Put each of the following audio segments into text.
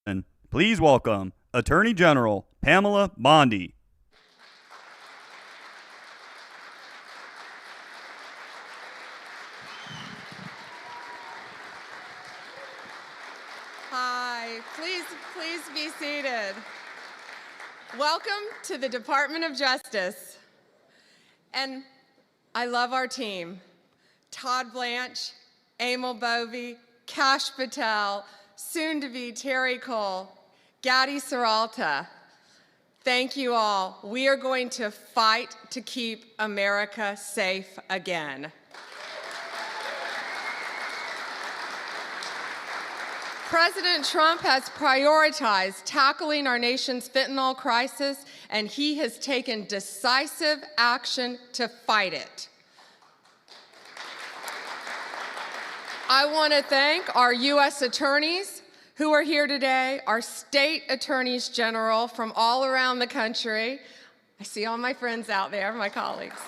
And please welcome Attorney General Pamela Bondi. Hi, please be seated. Welcome to the Department of Justice. And I love our team. Todd Blanche, Emil Bovey, Kash Patel, soon to be Terry Cole, Gadi Saralta. Thank you all. We are going to fight to keep America safe again. President Trump has prioritized tackling our nation's fentanyl crisis, and he has taken decisive action to fight it. I want to thank our U.S. attorneys who are here today, our state attorneys general from all around the country. I see all my friends out there, my colleagues,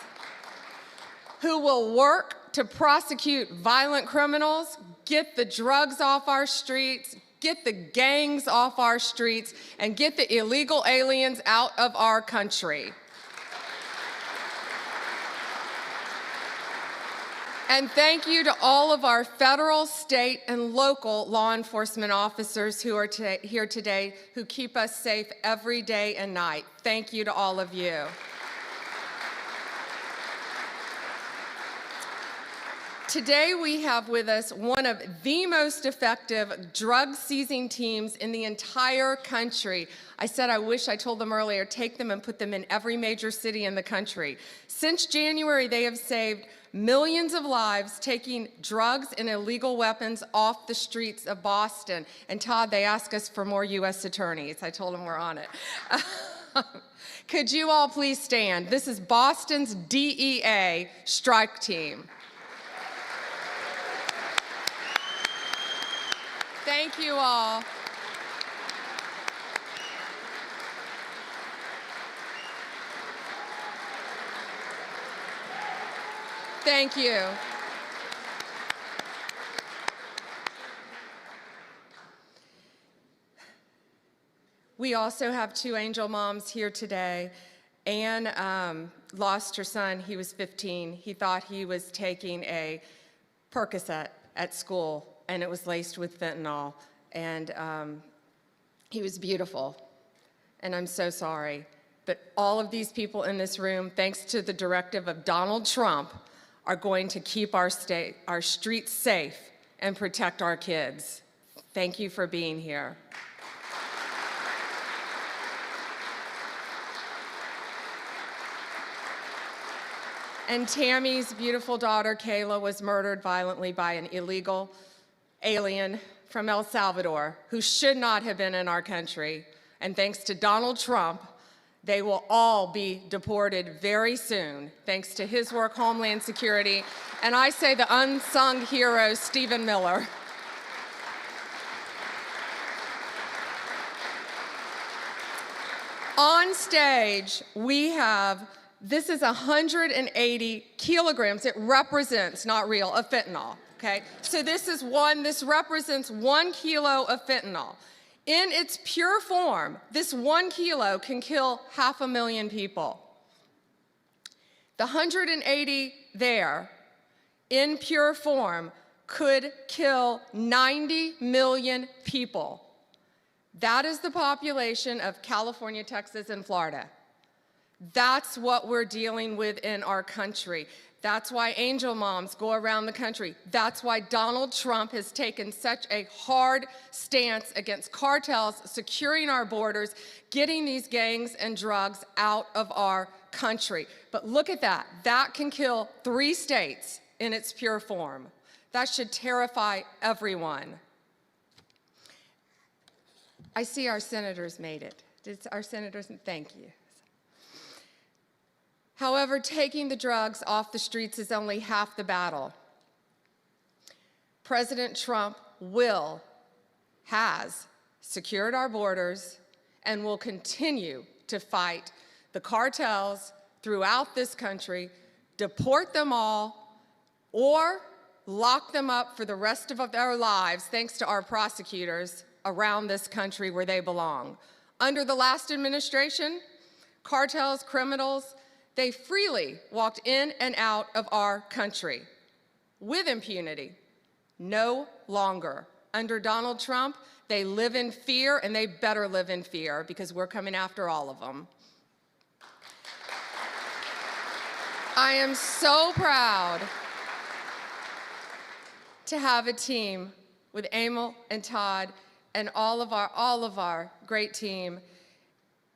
who will work to prosecute violent criminals, get the drugs off our streets, get the gangs off our streets, and get the illegal aliens out of our country. And thank you to all of our federal, state, and local law enforcement officers who are here today who keep us safe every day and night. Thank you to all of you. Today we have with us one of the most effective drug-seizing teams in the entire country. I said I wish I told them earlier, take them and put them in every major city in the country. Since January, they have saved millions of lives taking drugs and illegal weapons off the streets of Boston. And Todd, they asked us for more U.S. attorneys. I told them we're on it. Could you all please stand? This is Boston's DEA strike team. Thank you all. Thank you. We also have two angel moms here today. Anne lost her son. He was 15. He thought he was taking a Percocet at school, and it was laced with fentanyl. And he was beautiful. And I'm so sorry. But all of these people in this room, thanks to the directive of Donald Trump, are going to keep our streets safe and protect our kids. Thank you for being here. And Tammy's beautiful daughter, Kayla, was murdered violently by an illegal alien from El Salvador who should not have been in our country. And thanks to Donald Trump, they will all be deported very soon, thanks to his work, Homeland Security, and I say the unsung hero, Stephen Miller. On stage, we have, this is 180 kilograms, it represents, not real, of fentanyl, okay? So this represents 1 kilo of fentanyl. In its pure form, this 1 kilo can kill 500,000 people. The 180 there, in pure form, could kill 90 million people. That is the population of California, Texas, and Florida. That's what we're dealing with in our country. That's why angel moms go around the country. That's why Donald Trump has taken such a hard stance against cartels, securing our borders, getting these gangs and drugs out of our country. But look at that. That can kill 3 states in its pure form. That should terrify everyone. I see our senators made it. Did our senators? Thank you. However, taking the drugs off the streets is only half the battle. President Trump has secured our borders and will continue to fight the cartels throughout this country, deport them all, or lock them up for the rest of their lives, thanks to our prosecutors, around this country where they belong. Under the last administration, cartels, criminals, they freely walked in and out of our country with impunity. No longer. Under Donald Trump, they live in fear, and they better live in fear because we're coming after all of them. I am so proud to have a team with Emil and Todd and all of our great team,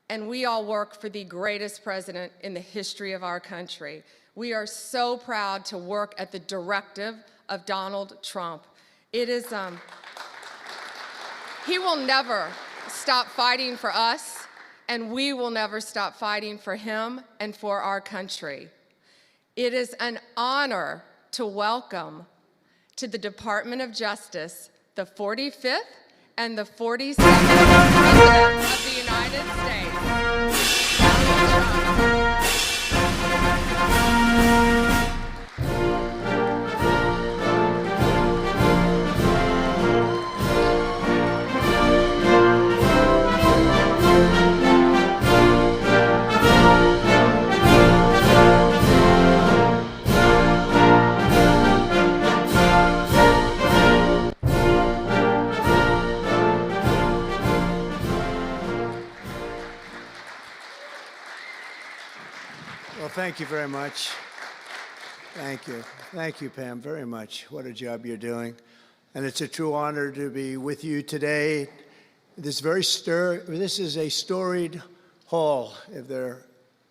and we all work for the greatest president in the history of our country. We are so proud to work at the directive of Donald Trump. It is, he will never stop fighting for us, and we will never stop fighting for him and for our country. It is an honor to welcome to the Department of Justice the 45th and the 47th President of the United States, Donald Trump. Well, thank you very much. Thank you. Thank you, Pam, very much. What a job you're doing. And it's a true honor to be with you today. This is a storied hall, if there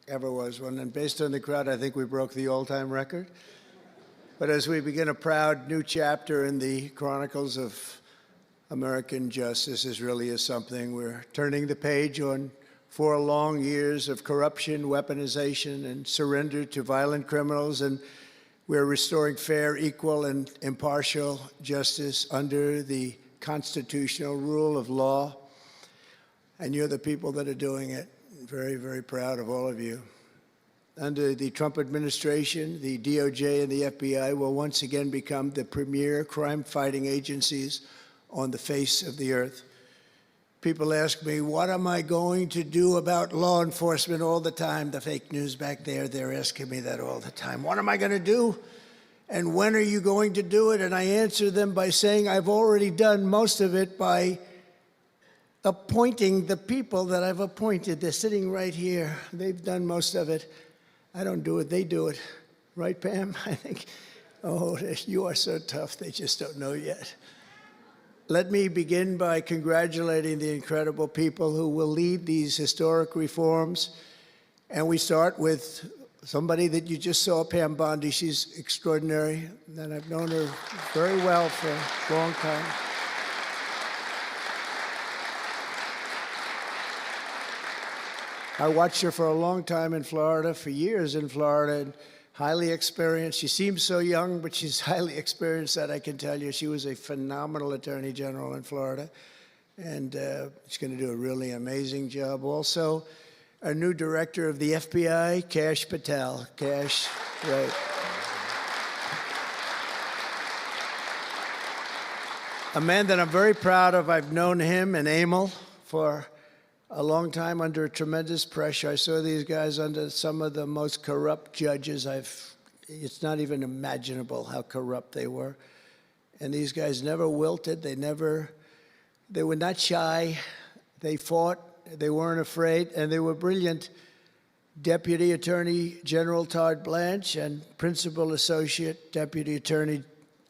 ever was one. And based on the crowd, I think we broke the all-time record. But as we begin a proud new chapter in the chronicles of American justice, this really is something. We're turning the page on 4 long years of corruption, weaponization, and surrender to violent criminals, and we're restoring fair, equal, and impartial justice under the constitutional rule of law. And you're the people that are doing it. Very, very proud of all of you. Under the Trump administration, the DOJ and the FBI will once again become the premier crime-fighting agencies on the face of the earth. People ask me, what am I going to do about law enforcement all the time? The fake news back there, they're asking me that all the time. What am I going to do? And when are you going to do it? And I answer them by saying I've already done most of it by appointing the people that I've appointed. They're sitting right here. They've done most of it. I don't do it, they do it. Right, Pam? I think, oh, you are so tough, they just don't know yet. Let me begin by congratulating the incredible people who will lead these historic reforms. And we start with somebody that you just saw, Pam Bondi. She's extraordinary, and I've known her very well for a long time. I watched her for a long time in Florida, for years in Florida, and highly experienced. She seems so young, but she's highly experienced, that I can tell you. She was a phenomenal Attorney General in Florida, and she's going to do a really amazing job. Also, our new director of the FBI, Kash Patel. Kash, right. A man that I'm very proud of. I've known him and Emil for a long time under tremendous pressure. I saw these guys under some of the most corrupt judges. It's not even imaginable how corrupt they were. And these guys never wilted. They were not shy. They fought. They weren't afraid, and they were brilliant. Deputy Attorney General Todd Blanche and Principal Associate Deputy Attorney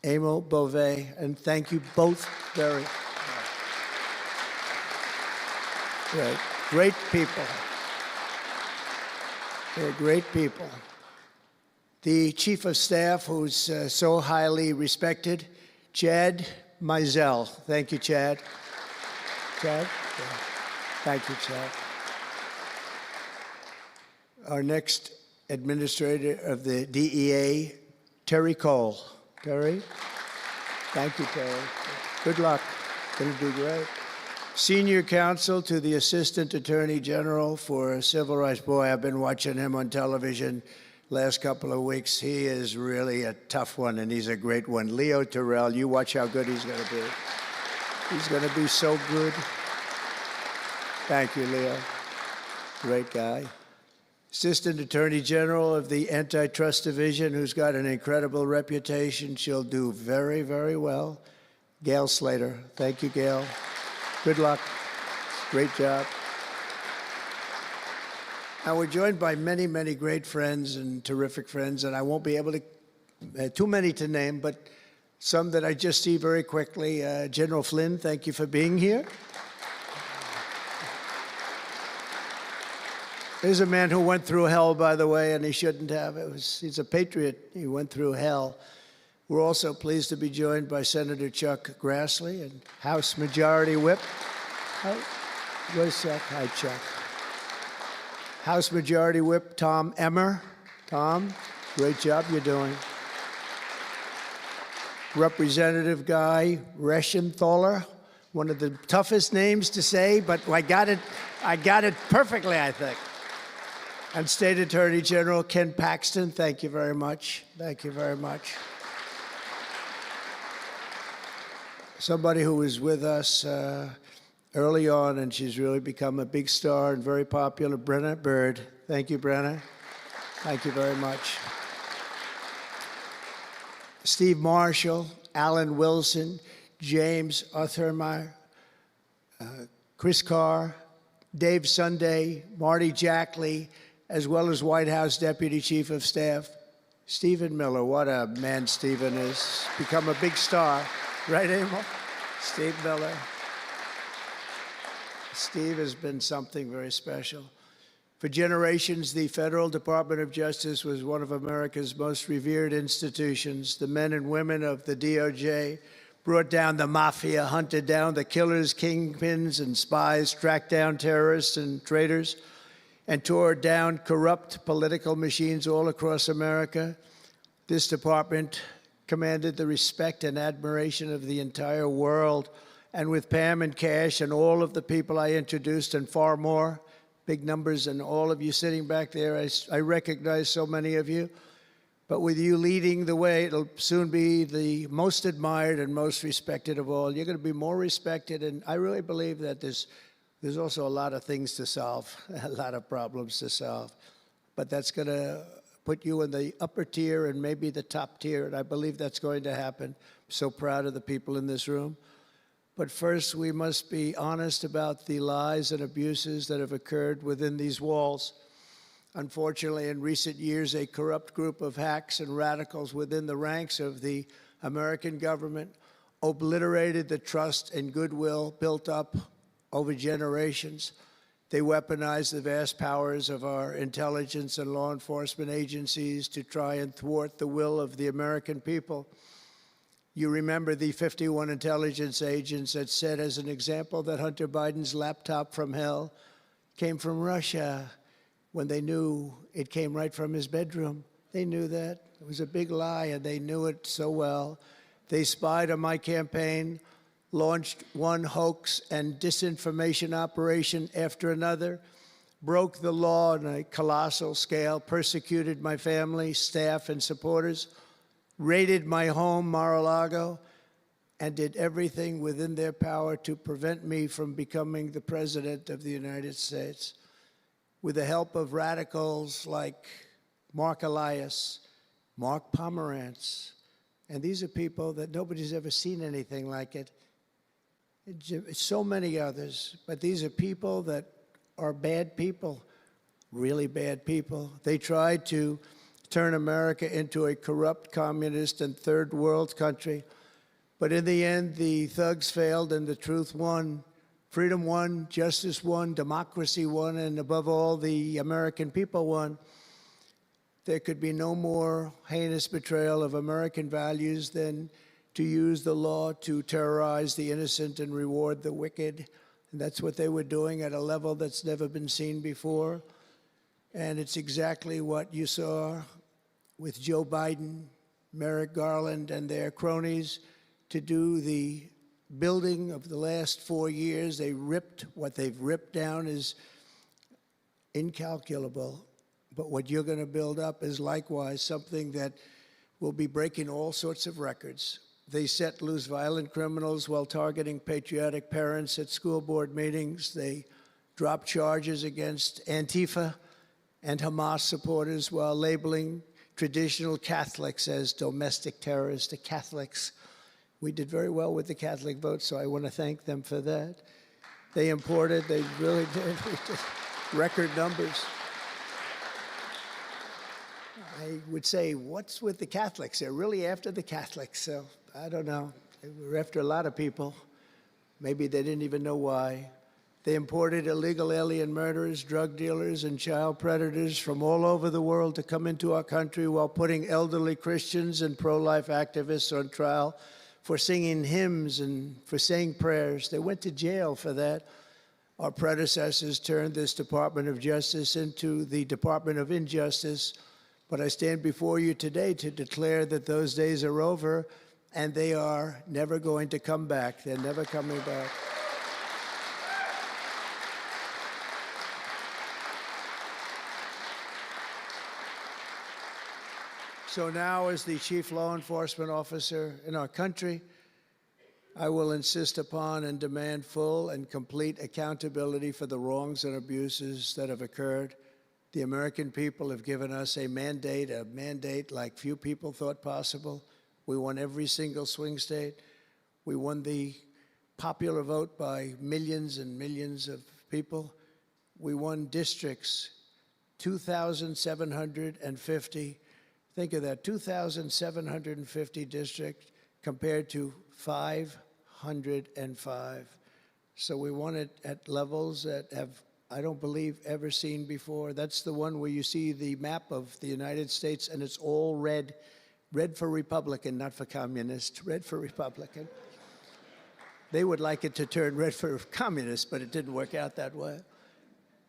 Emil Beauvais. And thank you both very much. Right. Great people. They're great people. The Chief of Staff, who's so highly respected, Chad Mizell. Thank you, Chad. Chad? Yeah. Thank you, Chad. Our next administrator of the DEA, Terry Cole. Terry? Thank you, Terry. Good luck. Going to do great. Senior counsel to the Assistant Attorney General for Civil Rights. Boy, I've been watching him on television last couple of weeks. He is really a tough one, and he's a great one. Leo Terrell, you watch how good he's going to be. He's going to be so good. Thank you, Leo. Great guy. Assistant Attorney General of the Antitrust Division, who's got an incredible reputation. She'll do very, very well. Gail Slater. Thank you, Gail. Good luck. Great job. Now, we're joined by many, many great friends and terrific friends, and I won't be able to, too many to name, but some that I just see very quickly. General Flynn, thank you for being here. There's a man who went through hell, by the way, and he shouldn't have. He's a patriot. He went through hell. We're also pleased to be joined by Senator Chuck Grassley and House Majority Whip. Where's Chuck? Hi, Chuck. House Majority Whip Tom Emmer. Tom, great job you're doing. Representative Guy Reschenthaler, one of the toughest names to say, but I got it perfectly, I think. And State Attorney General Ken Paxton, thank you very much. Thank you very much. Somebody who was with us early on, and she's really become a big star and very popular, Brenna Bird. Thank you, Brenna. Thank you very much. Steve Marshall, Alan Wilson, James Othermeyer, Chris Carr, Dave Sunday, Marty Jackley, as well as White House Deputy Chief of Staff, Stephen Miller. What a man Stephen is. Become a big star. Right, Emil? Steve Miller. Steve has been something very special. For generations, the Federal Department of Justice was one of America's most revered institutions. The men and women of the DOJ brought down the mafia, hunted down the killers, kingpins, and spies, tracked down terrorists and traitors, and tore down corrupt political machines all across America. This department commanded the respect and admiration of the entire world. And with Pam and Cash and all of the people I introduced and far more, big numbers, and all of you sitting back there, I recognize so many of you. But with you leading the way, it'll soon be the most admired and most respected of all. You're going to be more respected, and I really believe that there's also a lot of things to solve, a lot of problems to solve. But that's going to put you in the upper tier and maybe the top tier, and I believe that's going to happen. I'm so proud of the people in this room. But first, we must be honest about the lies and abuses that have occurred within these walls. Unfortunately, in recent years, a corrupt group of hacks and radicals within the ranks of the American government obliterated the trust and goodwill built up over generations. They weaponized the vast powers of our intelligence and law enforcement agencies to try and thwart the will of the American people. You remember the 51 intelligence agents that said, as an example, that Hunter Biden's laptop from hell came from Russia when they knew it came right from his bedroom. They knew that. It was a big lie, and they knew it so well. They spied on my campaign, launched one hoax and disinformation operation after another, broke the law on a colossal scale, persecuted my family, staff, and supporters, raided my home, Mar-a-Lago, and did everything within their power to prevent me from becoming the President of the United States. With the help of radicals like Mark Elias, Mark Pomerantz, and these are people that nobody's ever seen anything like it. So many others, but these are people that are bad people, really bad people. They tried to turn America into a corrupt, communist, and third world country. But in the end, the thugs failed and the truth won. Freedom won, justice won, democracy won, and above all, the American people won. There could be no more heinous betrayal of American values than to use the law to terrorize the innocent and reward the wicked. And that's what they were doing at a level that's never been seen before. And it's exactly what you saw with Joe Biden, Merrick Garland, and their cronies to do the building of the last 4 years. What they've ripped down is incalculable. But what you're going to build up is likewise something that will be breaking all sorts of records. They set loose violent criminals while targeting patriotic parents at school board meetings. They dropped charges against Antifa and Hamas supporters while labeling traditional Catholics as domestic terrorists. The Catholics, we did very well with the Catholic vote, so I want to thank them for that. They really did, record numbers. I would say, what's with the Catholics? They're really after the Catholics, so I don't know. They were after a lot of people. Maybe they didn't even know why. They imported illegal alien murderers, drug dealers, and child predators from all over the world to come into our country while putting elderly Christians and pro-life activists on trial for singing hymns and for saying prayers. They went to jail for that. Our predecessors turned this Department of Justice into the Department of Injustice. But I stand before you today to declare that those days are over, and they are never going to come back. They're never coming back. So now, as the chief law enforcement officer in our country, I will insist upon and demand full and complete accountability for the wrongs and abuses that have occurred. The American people have given us a mandate like few people thought possible. We won every single swing state. We won the popular vote by millions and millions of people. We won districts, 2,750. Think of that, 2,750 districts compared to 505. So we won it at levels that have, I don't believe, ever seen before. That's the one where you see the map of the United States and it's all red. Red for Republican, not for communist. Red for Republican. They would like it to turn red for communist, but it didn't work out that way.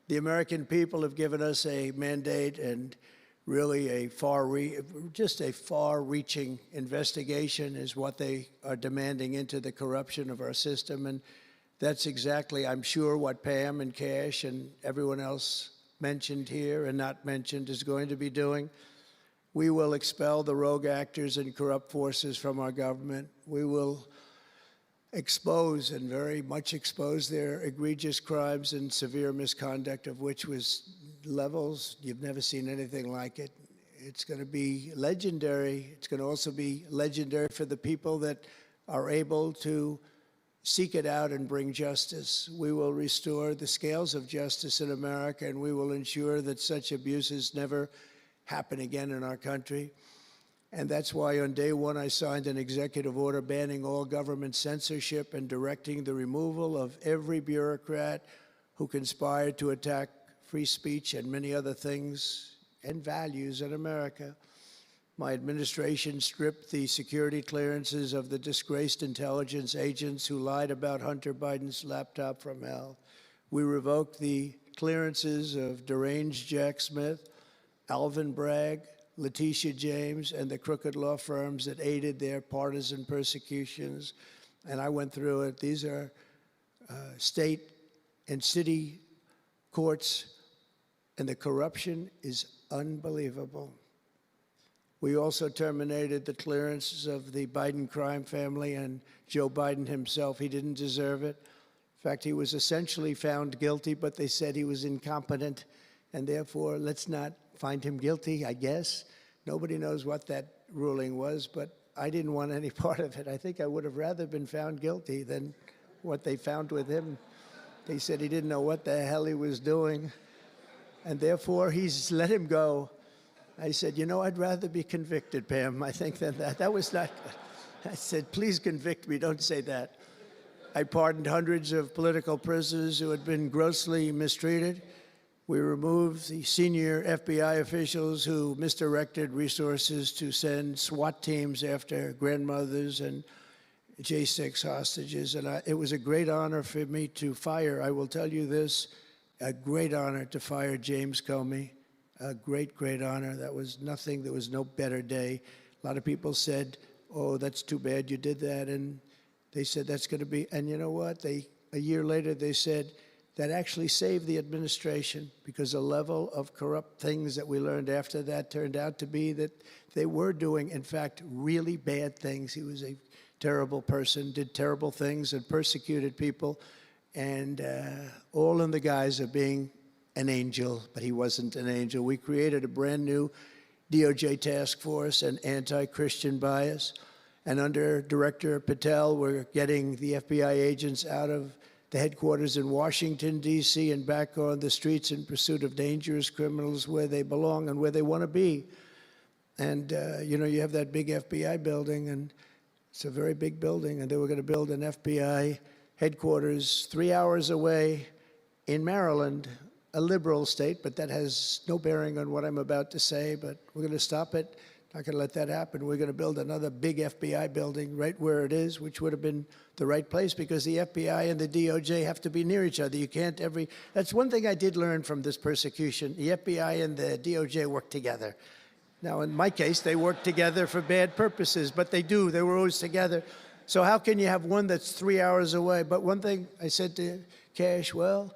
The American people have given us a mandate and really just a far-reaching investigation is what they are demanding into the corruption of our system. And that's exactly, I'm sure, what Pam and Cash and everyone else mentioned here and not mentioned is going to be doing. We will expel the rogue actors and corrupt forces from our government. We will expose and very much expose their egregious crimes and severe misconduct, of which was levels you've never seen anything like it. It's going to be legendary. It's going to also be legendary for the people that are able to seek it out and bring justice. We will restore the scales of justice in America, and we will ensure that such abuses never happen again in our country. And that's why on day one I signed an executive order banning all government censorship and directing the removal of every bureaucrat who conspired to attack free speech and many other things and values in America. My administration stripped the security clearances of the disgraced intelligence agents who lied about Hunter Biden's laptop from hell. We revoked the clearances of deranged Jack Smith, Alvin Bragg, Letitia James, and the crooked law firms that aided their partisan persecutions. And I went through it. These are state and city courts, and the corruption is unbelievable. We also terminated the clearances of the Biden crime family and Joe Biden himself. He didn't deserve it. In fact, he was essentially found guilty, but they said he was incompetent, and therefore let's not find him guilty, I guess. Nobody knows what that ruling was, but I didn't want any part of it. I think I would have rather been found guilty than what they found with him. They said he didn't know what the hell he was doing, and therefore he's let him go. I said, you know, I'd rather be convicted, Pam, I think, than that. That was not good. I said, please convict me, don't say that. I pardoned hundreds of political prisoners who had been grossly mistreated. We removed the senior FBI officials who misdirected resources to send SWAT teams after grandmothers and J6 hostages. And it was a great honor for me to fire, I will tell you this, a great honor to fire James Comey. A great, great honor. That was nothing. There was no better day. A lot of people said, oh, that's too bad you did that. And they said that's going to be, and you know what? A year later, they said that actually saved the administration because the level of corrupt things that we learned after that turned out to be that they were doing, in fact, really bad things. He was a terrible person, did terrible things and persecuted people, and all in the guise of being an angel, but he wasn't an angel. We created a brand new DOJ task force and anti-Christian bias. And under Director Patel, we're getting the FBI agents out of the headquarters in Washington, D.C., and back on the streets in pursuit of dangerous criminals where they belong and where they want to be. And, you have that big FBI building, and it's a very big building, and they were going to build an FBI headquarters 3 hours away in Maryland, a liberal state, but that has no bearing on what I'm about to say, but we're going to stop it. Not going to let that happen. We're going to build another big FBI building right where it is, which would have been the right place because the FBI and the DOJ have to be near each other. You can't that's one thing I did learn from this persecution. The FBI and the DOJ work together. Now, in my case, they work together for bad purposes, but they do. They were always together. So how can you have one that's 3 hours away? But one thing I said to Cash, well,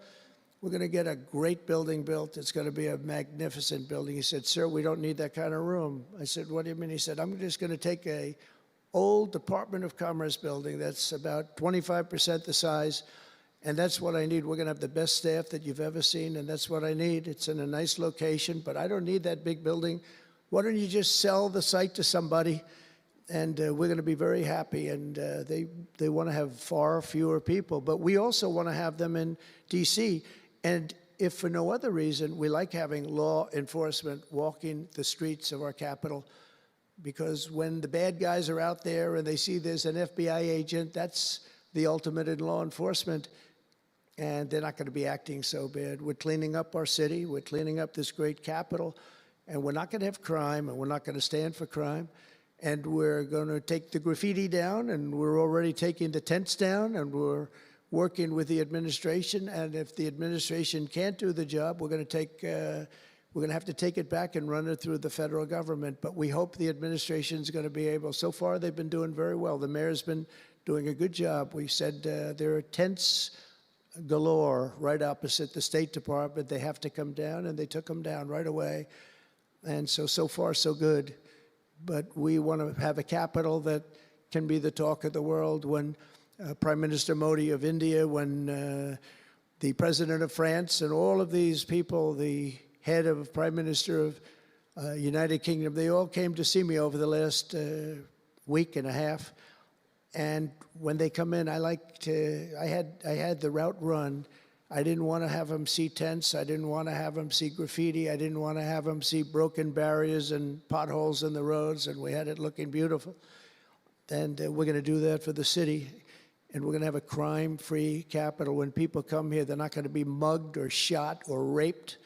we're going to get a great building built. It's going to be a magnificent building. He said, sir, we don't need that kind of room. I said, what do you mean? He said, I'm just going to take a old Department of Commerce building that's about 25% the size, and that's what I need. We're going to have the best staff that you've ever seen, and that's what I need. It's in a nice location, but I don't need that big building. Why don't you just sell the site to somebody, and we're going to be very happy. And they want to have far fewer people, but we also want to have them in D.C., and if for no other reason, we like having law enforcement walking the streets of our capital, because when the bad guys are out there and they see there's an FBI agent, that's the ultimate in law enforcement, and they're not going to be acting so bad. We're cleaning up our city. We're cleaning up this great capital, and we're not going to have crime, and we're not going to stand for crime, and we're going to take the graffiti down, and we're already taking the tents down, and we're working with the administration, and if the administration can't do the job, we're going to have to take it back and run it through the federal government. But we hope the administration is going to be able. So far, they've been doing very well. The mayor's been doing a good job. We said there are tents galore right opposite the State Department. They have to come down, and they took them down right away. And so far, so good. But we want to have a capital that can be the talk of the world. When Prime Minister Modi of India, when the President of France, and all of these people, the head of Prime Minister of United Kingdom, they all came to see me over the last week and a half. And when they come in, I had the route run. I didn't want to have them see tents. I didn't want to have them see graffiti. I didn't want to have them see broken barriers and potholes in the roads, and we had it looking beautiful. And we're going to do that for the city. And we're going to have a crime-free capital. When people come here, they're not going to be mugged or shot or raped.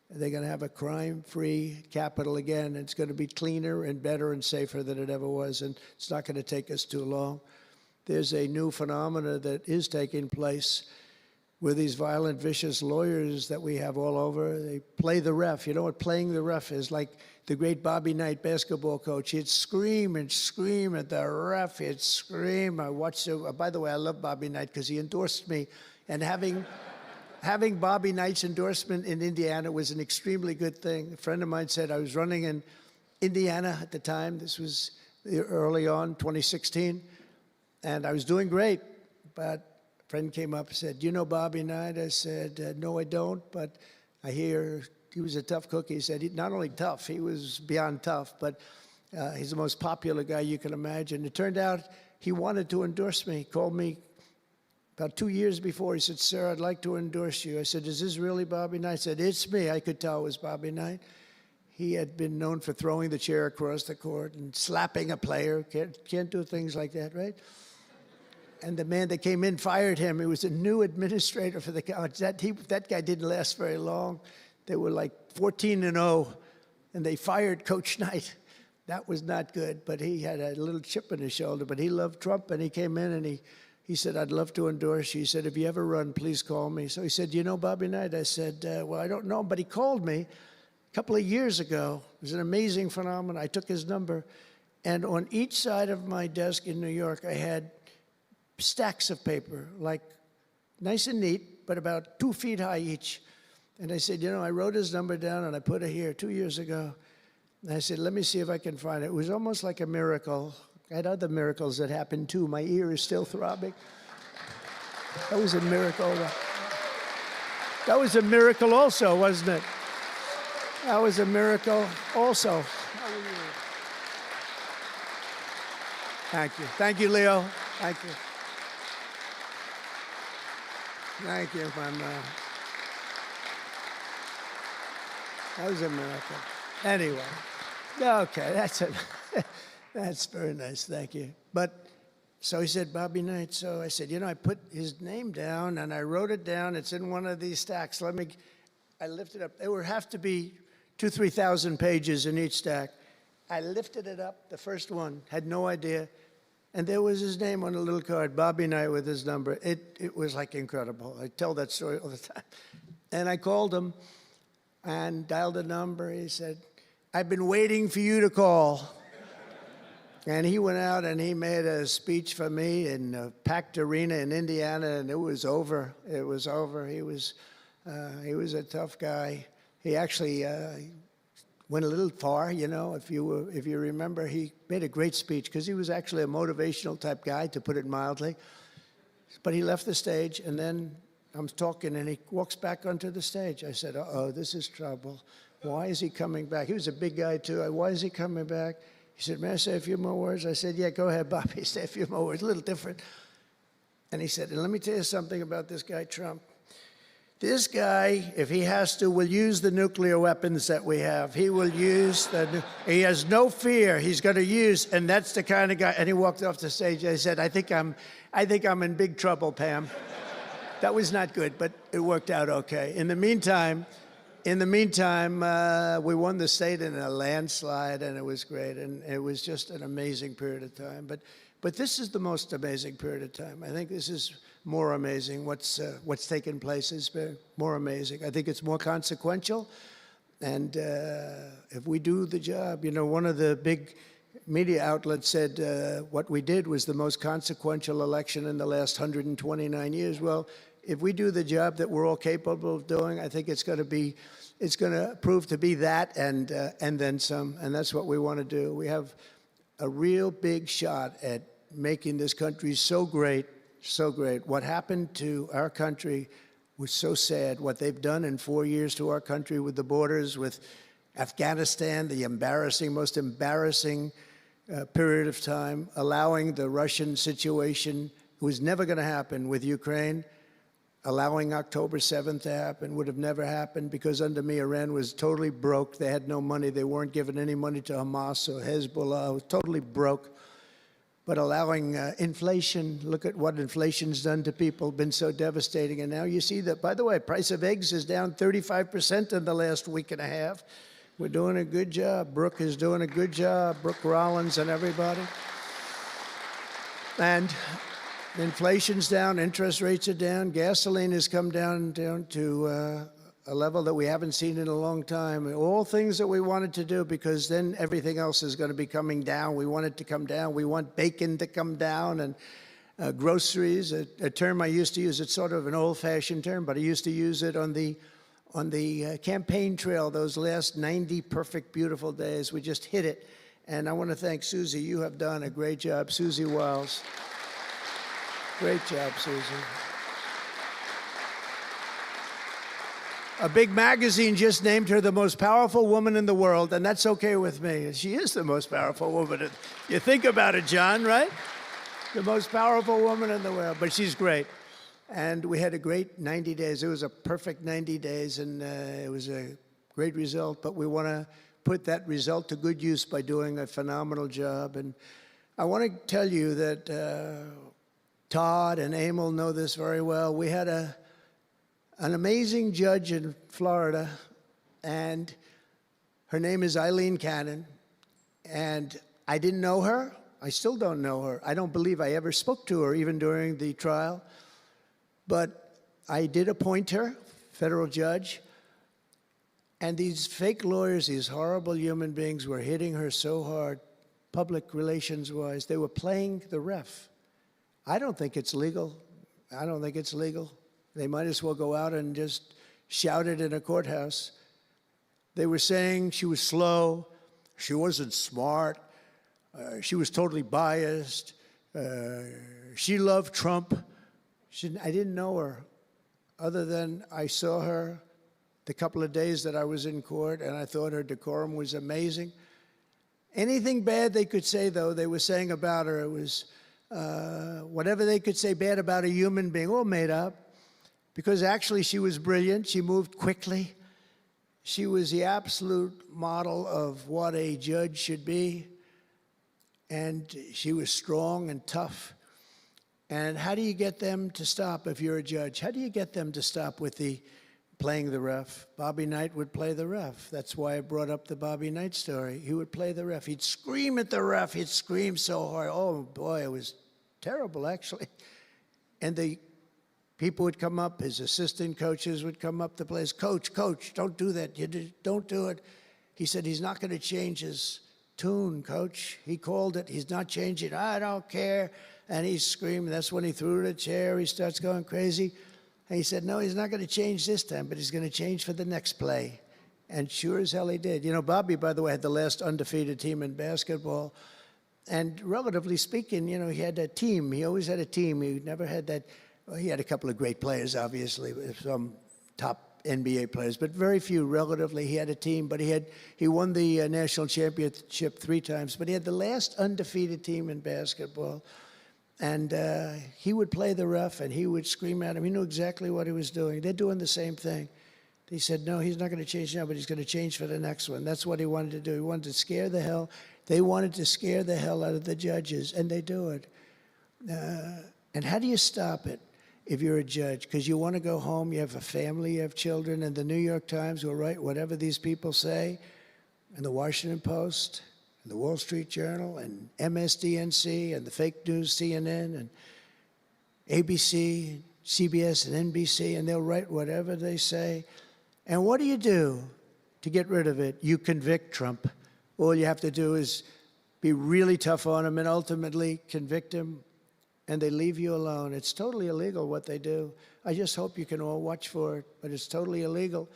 They're going to have a crime-free capital again. It's going to be cleaner and better and safer than it ever was, and it's not going to take us too long. There's a new phenomena that is taking place with these violent, vicious lawyers that we have all over. They play the ref. You know what playing the ref is? Like the great Bobby Knight basketball coach. He'd scream and scream at the ref. He'd scream. I watched it. By the way, I love Bobby Knight because he endorsed me. And having Bobby Knight's endorsement in Indiana was an extremely good thing. A friend of mine said I was running in Indiana at the time. This was early on, 2016. And I was doing great. But a friend came up and said, "Do you know Bobby Knight?" I said, "No, I don't, but I hear he was a tough cookie." He said, not only tough, he was beyond tough, but he's the most popular guy you can imagine. It turned out he wanted to endorse me. He called me about 2 years before. He said, "Sir, I'd like to endorse you." I said, "Is this really Bobby Knight?" He said, "It's me." I could tell it was Bobby Knight. He had been known for throwing the chair across the court and slapping a player. Can't do things like that, right? And the man that came in fired him. He was a new administrator for the college. That guy didn't last very long. They were like 14-0, and they fired Coach Knight. That was not good, but he had a little chip in his shoulder. But he loved Trump, and he came in, and he said, "I'd love to endorse you." He said, "If you ever run, please call me." So he said, "You know Bobby Knight?" I said, "Well, I don't know him, but he called me a couple of years ago." It was an amazing phenomenon. I took his number, and on each side of my desk in New York, I had stacks of paper, like nice and neat, but about 2 feet high each. And I said, I wrote his number down and I put it here 2 years ago. And I said, let me see if I can find it. It was almost like a miracle. I had other miracles that happened too. My ear is still throbbing. That was a miracle. That was a miracle also, wasn't it? That was a miracle also. Thank you. Thank you, Leo. Thank you. Thank you, that was a miracle. Anyway, okay, that's it. That's very nice, thank you. But, so he said, Bobby Knight. So I said, I put his name down and I wrote it down. It's in one of these stacks. I lifted up. There would have to be 2,000 to 3,000 pages in each stack. I lifted it up, the first one, had no idea. And there was his name on a little card, Bobby Knight with his number. It was like incredible. I tell that story all the time. And I called him and dialed a number. He said, I've been waiting for you to call. And he went out and he made a speech for me in a packed arena in Indiana, and it was over. It was over. He was a tough guy. He actually went a little far, if you remember. He made a great speech because he was actually a motivational type guy, to put it mildly. But he left the stage, and then I'm talking, and he walks back onto the stage. I said, uh-oh, this is trouble. Why is he coming back? He was a big guy, too. Why is he coming back? He said, may I say a few more words? I said, yeah, go ahead, Bobby, say a few more words, a little different. And he said, and let me tell you something about this guy, Trump. This guy, if he has to, will use the nuclear weapons that we have. He will use he has no fear. He's going to use, and that's the kind of guy. And he walked off the stage. I said, I think I'm in big trouble, Pam. That was not good, but it worked out okay. In the meantime, we won the state in a landslide, and it was great. And it was just an amazing period of time. But this is the most amazing period of time. I think this is more amazing. What's taken place is more amazing. I think it's more consequential. And if we do the job, one of the big media outlets said what we did was the most consequential election in the last 129 years. Well, if we do the job that we're all capable of doing, I think it's going to prove to be that and then some. And that's what we want to do. We have a real big shot at making this country so great, so great. What happened to our country was so sad. What they've done in 4 years to our country with the borders, with Afghanistan, the most embarrassing period of time, allowing the Russian situation, it was never going to happen, with Ukraine. Allowing October 7th to happen would have never happened, because under me, Iran was totally broke. They had no money. They weren't giving any money to Hamas or Hezbollah. It was totally broke. But allowing inflation, look at what inflation's done to people, been so devastating. And now you see that, by the way, price of eggs is down 35% in the last week and a half. We're doing a good job. Brooke is doing a good job. Brooke Rollins and everybody. And inflation's down, interest rates are down, gasoline has come down to a level that we haven't seen in a long time. All things that we wanted to do, because then everything else is going to be coming down. We want it to come down. We want bacon to come down, and groceries, a term I used to use. It's sort of an old-fashioned term, but I used to use it on the campaign trail, those last 90 perfect, beautiful days. We just hit it. And I want to thank Susie. You have done a great job, Susie Wiles. Great job, Susie. A big magazine just named her the most powerful woman in the world, and that's okay with me. She is the most powerful woman. You think about it, John, right? The most powerful woman in the world, but she's great. And we had a great 90 days. It was a perfect 90 days, and it was a great result, but we want to put that result to good use by doing a phenomenal job. And I want to tell you that Todd and Emil know this very well. We had an amazing judge in Florida, and her name is Eileen Cannon, and I didn't know her. I still don't know her. I don't believe I ever spoke to her, even during the trial, but I did appoint her, federal judge, and these fake lawyers, these horrible human beings, were hitting her so hard, public relations-wise. They were playing the ref. I don't think it's legal. I don't think it's legal. They might as well go out and just shout it in a courthouse. They were saying she was slow, she wasn't smart, She was totally biased. She loved Trump. I didn't know her other than I saw her the couple of days that I was in court, and I thought her decorum was amazing. Anything bad they could say, though, they were saying about her, it was whatever they could say bad about a human being, all made up. Because actually she was brilliant. She moved quickly. She was the absolute model of what a judge should be. And she was strong and tough. And how do you get them to stop if you're a judge? How do you get them to stop with the playing the ref? Bobby Knight would play the ref. That's why I brought up the Bobby Knight story. He would play the ref. He'd scream at the ref. He'd scream so hard. Oh, boy, it was terrible, actually. And the people would come up, his assistant coaches would come up to players. Coach, don't do that. Don't do it. He said he's not going to change his tune, coach. He called it. He's not changing. I don't care. And he's screaming. That's when he threw the chair. He starts going crazy. And he said, no, he's not going to change this time, but he's going to change for the next play. And sure as hell he did. You know, Bobby, by the way, had the last undefeated team in basketball. And relatively speaking, you know, he had a team. He always had a team. He never had that. Well, he had a couple of great players, obviously, some top NBA players, but very few relatively. He had a team, but he won the national championship 3 times, but he had the last undefeated team in basketball. And he would play the ref, and he would scream at him. He knew exactly what he was doing. They're doing the same thing. He said, no, he's not going to change now, but he's going to change for the next one. That's what he wanted to do. He wanted to scare the hell. They wanted to scare the hell out of the judges, and they do it. And how do you stop it if you're a judge? Because you want to go home, you have a family, you have children, and the New York Times will write whatever these people say, and the Washington Post, and the Wall Street Journal, and MSDNC, and the fake news CNN, and ABC, CBS, and NBC, and they'll write whatever they say. And what do you do to get rid of it? You convict Trump. All you have to do is be really tough on him and ultimately convict him, and they leave you alone. It's totally illegal what they do. I just hope you can all watch for it, but it's totally illegal.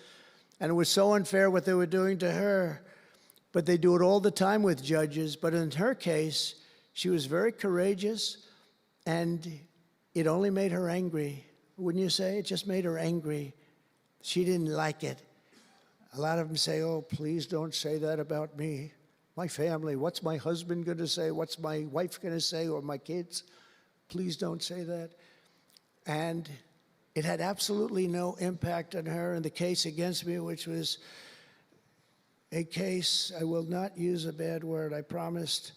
And it was so unfair what they were doing to her. But they do it all the time with judges. But in her case, she was very courageous, and it only made her angry. Wouldn't you say? It just made her angry. She didn't like it. A lot of them say, oh, please don't say that about me. My family, what's my husband going to say? What's my wife going to say, or my kids? Please don't say that. And it had absolutely no impact on her in the case against me, which was a case, I will not use a bad word. I promised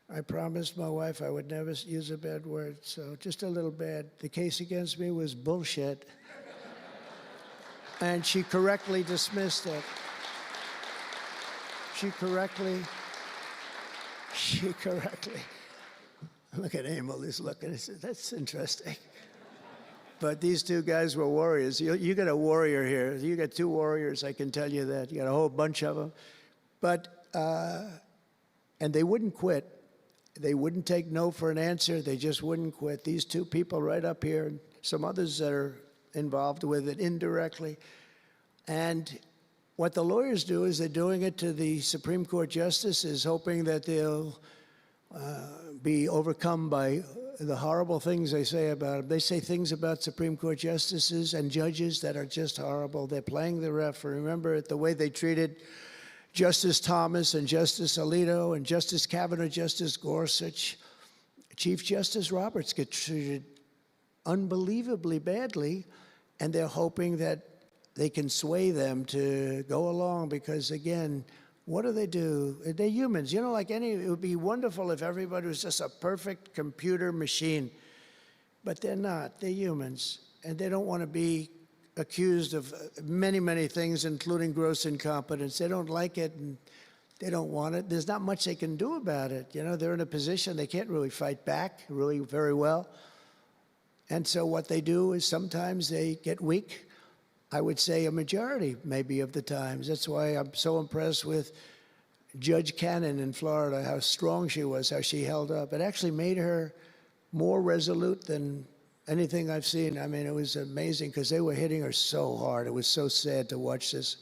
my wife I would never use a bad word, so just a little bad. The case against me was bullshit. And she correctly dismissed it. She correctly. Look at Emil, he's looking. He says, that's interesting. But these 2 guys were warriors. You got a warrior here. You got 2 warriors, I can tell you that. You got a whole bunch of them. But, and they wouldn't quit. They wouldn't take no for an answer. They just wouldn't quit. These 2 people right up here, and some others that are involved with it indirectly. And what the lawyers do is they're doing it to the Supreme Court justices, hoping that they'll be overcome by the horrible things they say about them. They say things about Supreme Court justices and judges that are just horrible. They're playing the ref. Remember the way they treated Justice Thomas and Justice Alito and Justice Kavanaugh, Justice Gorsuch. Chief Justice Roberts get treated unbelievably badly, and they're hoping that they can sway them to go along because, again, what do? They're humans. You know, like it would be wonderful if everybody was just a perfect computer machine. But they're not. They're humans. And they don't want to be accused of many, many things, including gross incompetence. They don't like it, and they don't want it. There's not much they can do about it. You know, they're in a position they can't really fight back really very well. And so what they do is sometimes they get weak. I would say a majority, maybe, of the times. That's why I'm so impressed with Judge Cannon in Florida, how strong she was, how she held up. It actually made her more resolute than anything I've seen. I mean, it was amazing because they were hitting her so hard. It was so sad to watch this.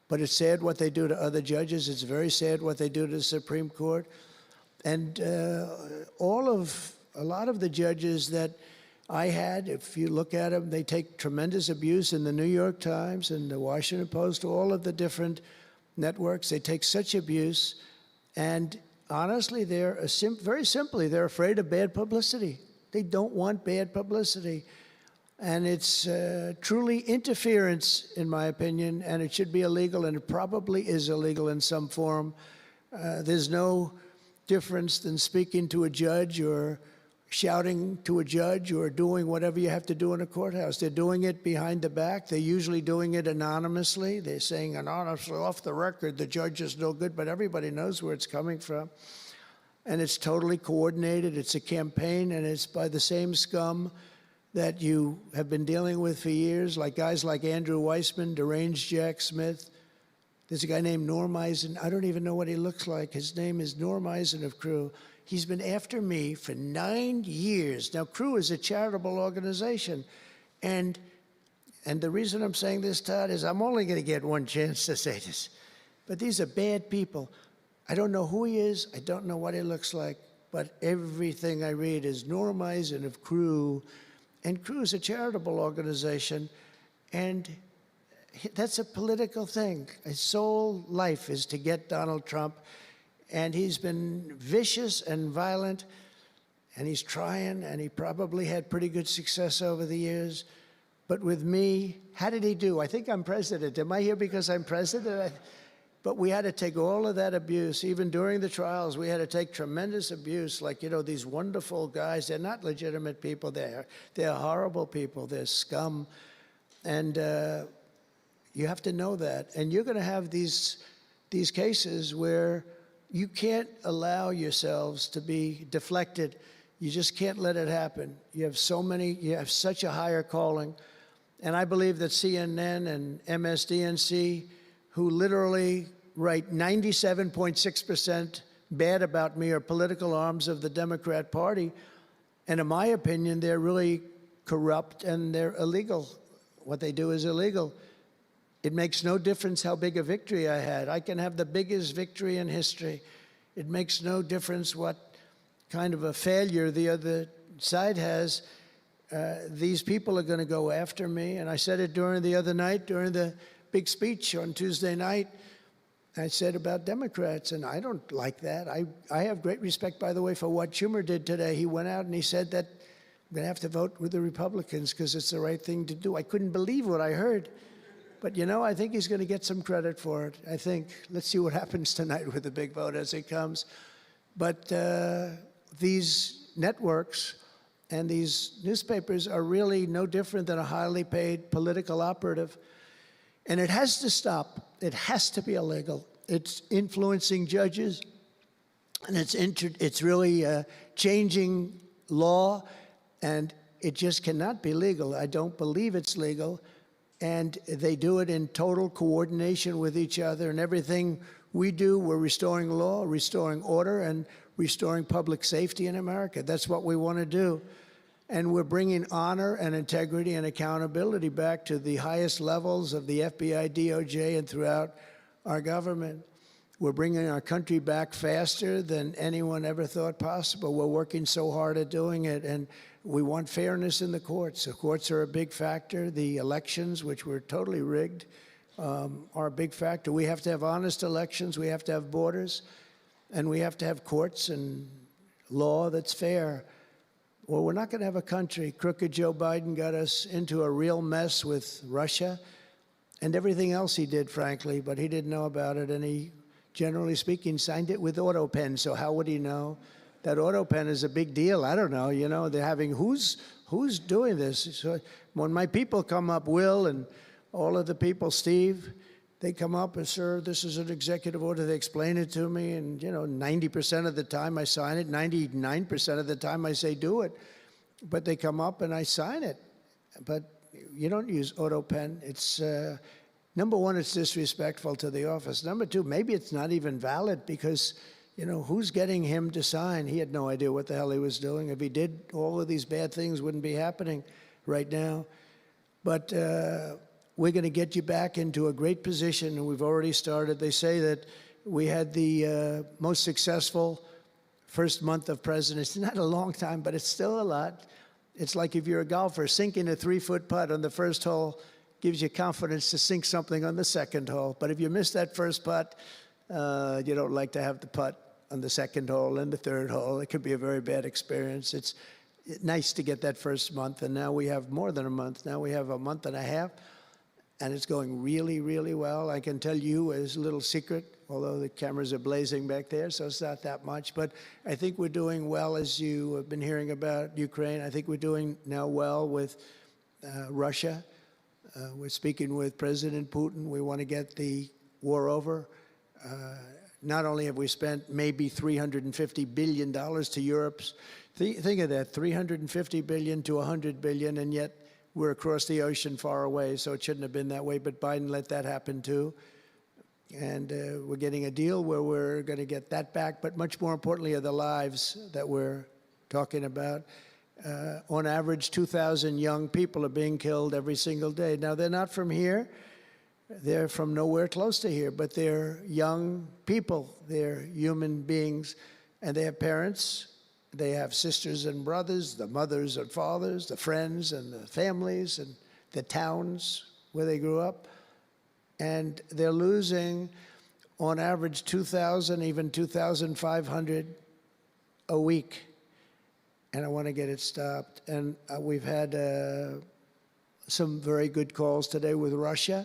But it's sad what they do to other judges. It's very sad what they do to the Supreme Court. And a lot of the judges that I had, if you look at them, they take tremendous abuse in the New York Times and the Washington Post, all of the different networks. They take such abuse. And honestly, very simply, they're afraid of bad publicity. They don't want bad publicity. And it's truly interference, in my opinion, and it should be illegal, and it probably is illegal in some form. There's no difference than speaking to a judge or shouting to a judge or doing whatever you have to do in a courthouse. They're doing it behind the back. They're usually doing it anonymously. They're saying anonymously, off the record, the judge is no good, but everybody knows where it's coming from. And it's totally coordinated. It's a campaign, and it's by the same scum that you have been dealing with for years, like guys like Andrew Weissman, deranged Jack Smith. There's a guy named Norm Eisen. I don't even know what he looks like. His name is Norm Eisen of Crew. He's been after me for 9 years. Now, Crew is a charitable organization. And the reason I'm saying this, Todd, is I'm only going to get one chance to say this. But these are bad people. I don't know who he is. I don't know what he looks like. But everything I read is Norm Eisen of Crew. And Crew is a charitable organization. And that's a political thing. His sole life is to get Donald Trump. And he's been vicious and violent, and he's trying, and he probably had pretty good success over the years. But with me, how did he do? I think I'm president. Am I here because I'm president? But we had to take all of that abuse. Even during the trials, we had to take tremendous abuse. Like, you know, these wonderful guys, they're not legitimate people. They're horrible people. They're scum. And you have to know that. And you're going to have these cases where you can't allow yourselves to be deflected. You just can't let it happen. You have such a higher calling. And I believe that CNN and MSDNC, who literally write 97.6% bad about me, are political arms of the Democrat Party. And in my opinion, they're really corrupt and they're illegal. What they do is illegal. It makes no difference how big a victory I had. I can have the biggest victory in history. It makes no difference what kind of a failure the other side has. These people are going to go after me. And I said it during the big speech on Tuesday night. I said about Democrats, and I don't like that. I have great respect, by the way, for what Schumer did today. He went out and he said that I'm going to have to vote with the Republicans because it's the right thing to do. I couldn't believe what I heard. But, you know, I think he's going to get some credit for it. I think, let's see what happens tonight with the big vote as it comes. But these networks and these newspapers are really no different than a highly paid political operative. And it has to stop. It has to be illegal. It's influencing judges, and it's really changing law, and it just cannot be legal. I don't believe it's legal. And they do it in total coordination with each other. And everything we do, we're restoring law, restoring order, and restoring public safety in America. That's what we want to do. And we're bringing honor and integrity and accountability back to the highest levels of the FBI, DOJ, and throughout our government. We're bringing our country back faster than anyone ever thought possible. We're working so hard at doing it, and we want fairness in the courts. The courts are a big factor. The elections, which were totally rigged, are a big factor. We have to have honest elections. We have to have borders, and we have to have courts and law that's fair. Well, we're not going to have a country. Crooked Joe Biden got us into a real mess with Russia and everything else he did, frankly, but he didn't know about it, and he, generally speaking, signed it with AutoPen, so how would he know? That AutoPen is a big deal. I don't know, you know, they're having, who's doing this? So when my people come up, Will and all of the people, Steve, they come up and, sir, this is an executive order. They explain it to me, and, you know, 90% of the time I sign it, 99% of the time I say do it. But they come up and I sign it. But you don't use AutoPen. It's, number one, it's disrespectful to the office. Number two, maybe it's not even valid because, you know, who's getting him to sign? He had no idea what the hell he was doing. If he did, all of these bad things wouldn't be happening right now. But we're going to get you back into a great position, and we've already started. They say that we had the most successful first month of presidency. Not a long time, but it's still a lot. It's like if you're a golfer, sinking a 3-foot putt on the first hole gives you confidence to sink something on the second hole. But if you miss that first putt, you don't like to have the putt on the second hole and the third hole. It could be a very bad experience. It's nice to get that first month, and now we have more than a month. Now we have a month and a half, and it's going really, really well. I can tell you as a little secret, although the cameras are blazing back there, so it's not that much. But I think we're doing well, as you have been hearing about Ukraine. I think we're doing now well with Russia. We're speaking with President Putin. We want to get the war over. Not only have we spent maybe $350 billion to Europe's, think of that, $350 billion to $100 billion, and yet we're across the ocean far away, so it shouldn't have been that way, but Biden let that happen too. And we're getting a deal where we're going to get that back, but much more importantly are the lives that we're talking about. On average, 2,000 young people are being killed every single day. Now, they're not from here. They're from nowhere close to here, but they're young people. They're human beings, and they have parents. They have sisters and brothers, the mothers and fathers, the friends and the families and the towns where they grew up. And they're losing, on average, 2,000, even 2,500 a week. And I want to get it stopped. And we've had some very good calls today with Russia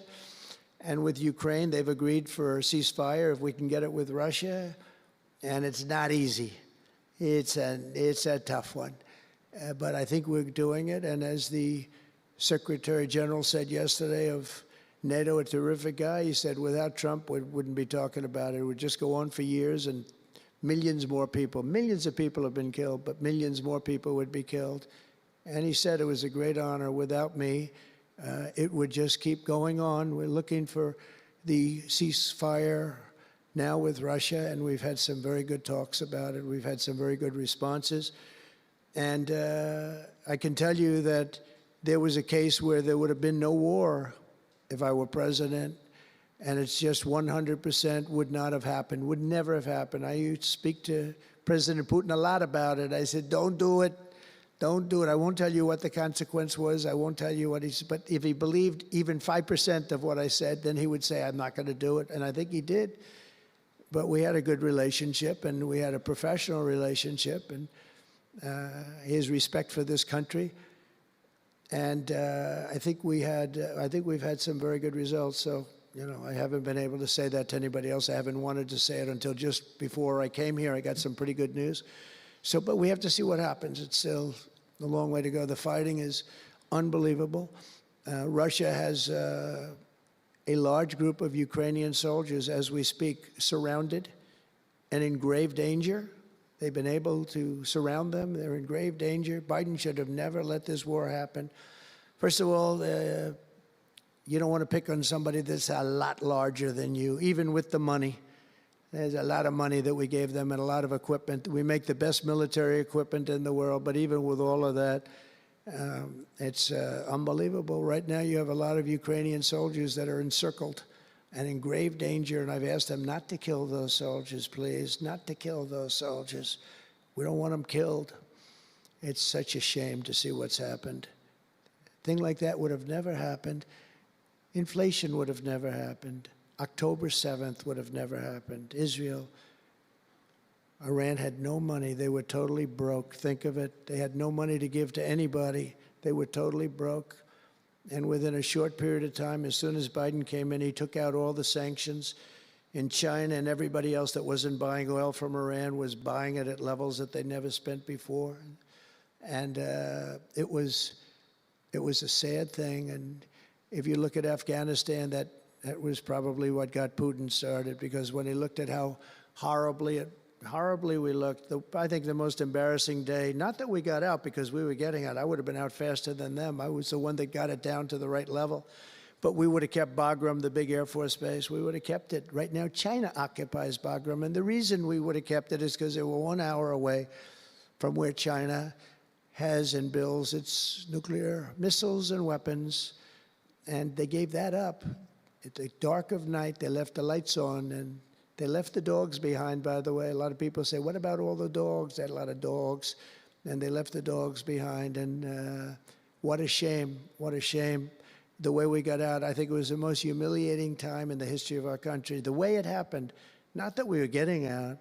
and with Ukraine. They've agreed for a ceasefire if we can get it with Russia. And it's not easy. It's a tough one. But I think we're doing it. And as the Secretary General said yesterday of NATO, a terrific guy, he said without Trump, we wouldn't be talking about it. It would just go on for years, and millions more people, millions of people have been killed, but millions more people would be killed. And he said it was a great honor. Without me, it would just keep going on. We're looking for the ceasefire now with Russia, and we've had some very good talks about it. We've had some very good responses. And I can tell you that there was a case where there would have been no war if I were president, and it's just 100% would not have happened, would never have happened. I used to speak to President Putin a lot about it. I said, don't do it. Don't do it. I won't tell you what the consequence was. I won't tell you what he said. But if he believed even 5% of what I said, then he would say, I'm not going to do it. And I think he did. But we had a good relationship, and we had a professional relationship, and his respect for this country. And I think we've had some very good results. So, you know, I haven't been able to say that to anybody else. I haven't wanted to say it until just before I came here. I got some pretty good news. So, but we have to see what happens. It's still a long way to go. The fighting is unbelievable. Russia has a large group of Ukrainian soldiers, as we speak, surrounded and in grave danger. They've been able to surround them. They're in grave danger. Biden should have never let this war happen. First of all, you don't want to pick on somebody that's a lot larger than you, even with the money. There's a lot of money that we gave them and a lot of equipment. We make the best military equipment in the world, but even with all of that, it's unbelievable. Right now, you have a lot of Ukrainian soldiers that are encircled and in grave danger, and I've asked them not to kill those soldiers, please, not to kill those soldiers. We don't want them killed. It's such a shame to see what's happened. A thing like that would have never happened. Inflation would have never happened. October 7th would have never happened. Israel, Iran had no money. They were totally broke. Think of it. They had no money to give to anybody. They were totally broke. And within a short period of time, as soon as Biden came in, he took out all the sanctions. In China and everybody else that wasn't buying oil from Iran was buying it at levels that they never spent before. And it was a sad thing. And if you look at Afghanistan, that was probably what got Putin started, because when he looked at how horribly we looked, I think the most embarrassing day, not that we got out because we were getting out. I would have been out faster than them. I was the one that got it down to the right level. But we would have kept Bagram, the big Air Force base. We would have kept it. Right now, China occupies Bagram. And the reason we would have kept it is because they were 1 hour away from where China has and builds its nuclear missiles and weapons. And they gave that up. At the dark of night, they left the lights on, and They left the dogs behind, by the way. A lot of people say, what about all the dogs? They had a lot of dogs, and they left the dogs behind. And what a shame, what a shame. The way we got out, I think it was the most humiliating time in the history of our country. The way it happened, not that we were getting out,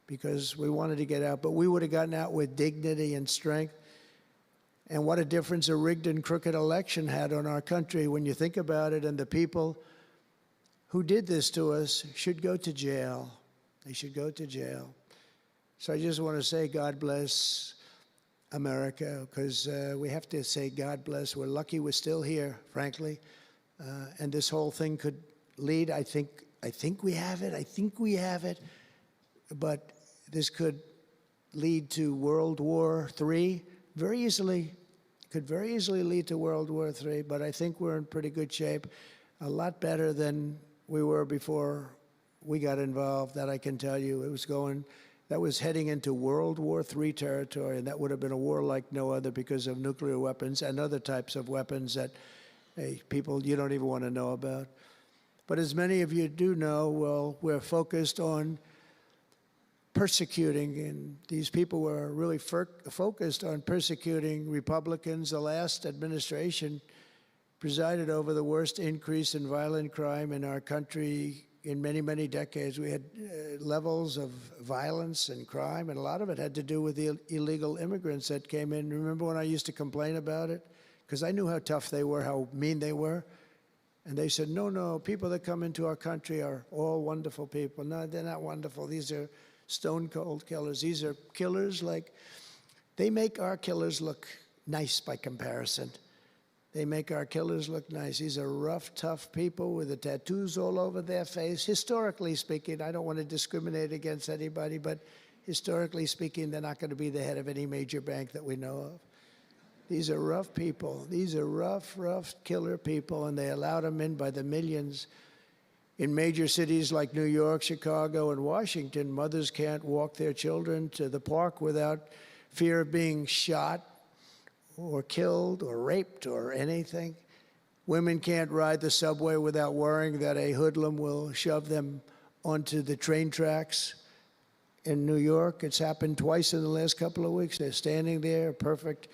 because we wanted to get out, but we would have gotten out with dignity and strength. And what a difference a rigged and crooked election had on our country when you think about it. And the people who did this to us should go to jail. They should go to jail. So I just want to say God bless America, because we have to say God bless. We're lucky we're still here, frankly. And this whole thing could lead, I think we have it. But this could lead to World War III very easily. Could very easily lead to World War III, but I think we're in pretty good shape. A lot better than we were before we got involved, that I can tell you. That was heading into World War III territory, and that would have been a war like no other because of nuclear weapons and other types of weapons that people you don't even want to know about. But as many of you do know, well, we're focused on persecuting, and these people were really focused on persecuting Republicans. The last administration presided over the worst increase in violent crime in our country in many, many decades. We had levels of violence and crime, and a lot of it had to do with the illegal immigrants that came in. Remember when I used to complain about it? Because I knew how tough they were, how mean they were. And they said, no, people that come into our country are all wonderful people. No, they're not wonderful. These are stone-cold killers. These are killers they make our killers look nice by comparison. They make our killers look nice. These are rough, tough people with the tattoos all over their face. Historically speaking, I don't want to discriminate against anybody, but historically speaking, they're not going to be the head of any major bank that we know of. These are rough people. These are rough killer people, and they allow them in by the millions. In major cities like New York, Chicago, and Washington, mothers can't walk their children to the park without fear of being shot or killed or raped or anything. Women can't ride the subway without worrying that a hoodlum will shove them onto the train tracks. In New York, it's happened twice in the last couple of weeks. They're standing there, a perfect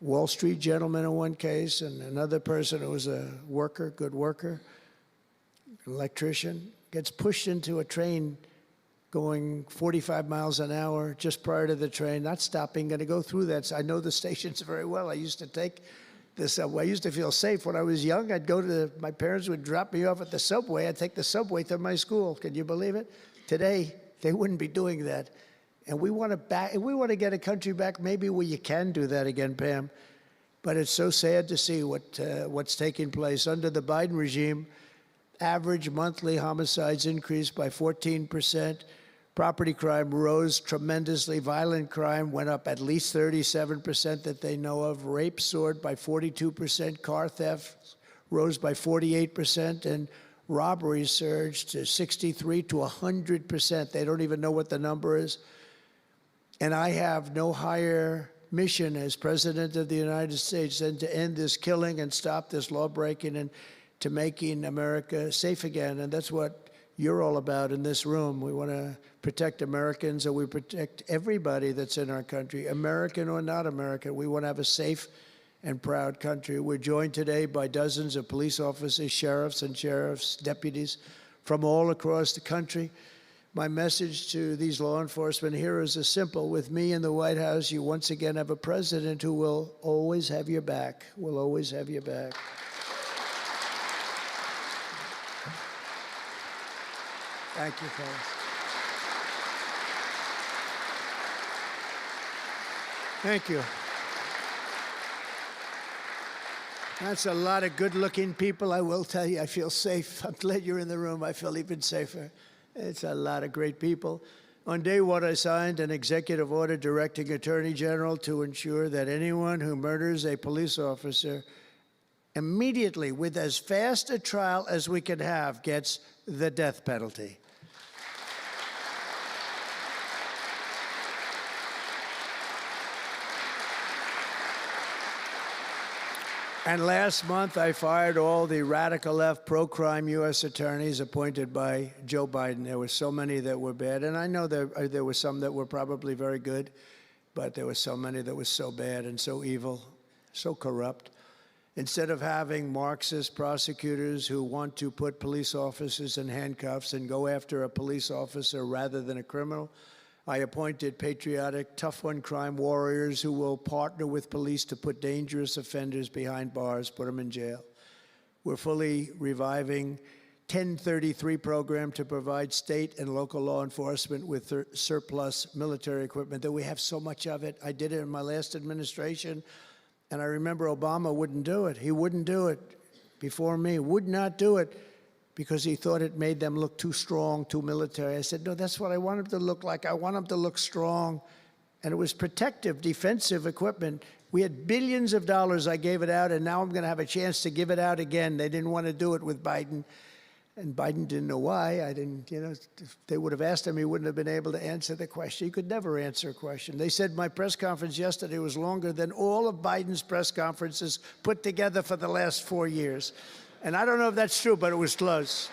Wall Street gentleman in one case, and another person who was a worker, good worker, electrician, gets pushed into a train going 45 miles an hour just prior to the train, not stopping, going to go through that. I know the stations very well. I used to take the subway. I used to feel safe. When I was young, my parents would drop me off at the subway. I'd take the subway to my school. Can you believe it? Today, they wouldn't be doing that. And we want to get a country back maybe where you can do that again, Pam. But it's so sad to see what's taking place. Under the Biden regime, average monthly homicides increased by 14%. Property crime rose tremendously. Violent crime went up at least 37% that they know of. Rape soared by 42%. Car theft rose by 48%. And robberies surged to 63 to 100%. They don't even know what the number is. And I have no higher mission as President of the United States than to end this killing and stop this law-breaking and to making America safe again. And that's what you're all about in this room. We want to protect Americans, and we protect everybody that's in our country, American or not American. We want to have a safe and proud country. We're joined today by dozens of police officers, sheriffs and sheriff's deputies from all across the country. My message to these law enforcement heroes is simple. With me in the White House, you once again have a president who will always have your back, will always have your back. Thank you, fellas. Thank you. That's a lot of good-looking people. I will tell you, I feel safe. I'm glad you're in the room. I feel even safer. It's a lot of great people. On day one, I signed an executive order directing Attorney General to ensure that anyone who murders a police officer immediately, with as fast a trial as we can have, gets the death penalty. And last month, I fired all the radical left pro-crime U.S. attorneys appointed by Joe Biden. There were so many that were bad. And I know there were some that were probably very good, but there were so many that were so bad and so evil, so corrupt. Instead of having Marxist prosecutors who want to put police officers in handcuffs and go after a police officer rather than a criminal, I appointed patriotic, tough-on-crime warriors who will partner with police to put dangerous offenders behind bars, put them in jail. We're fully reviving 1033 program to provide state and local law enforcement with surplus military equipment that we have so much of it. I did it in my last administration, and I remember Obama wouldn't do it. He wouldn't do it before me, would not do it, because he thought it made them look too strong, too military. I said, no, that's what I want them to look like. I want them to look strong. And it was protective, defensive equipment. We had billions of dollars. I gave it out, and now I'm going to have a chance to give it out again. They didn't want to do it with Biden, and Biden didn't know why. I didn't, if they would have asked him, he wouldn't have been able to answer the question. He could never answer a question. They said my press conference yesterday was longer than all of Biden's press conferences put together for the last 4 years. And I don't know if that's true, but it was close.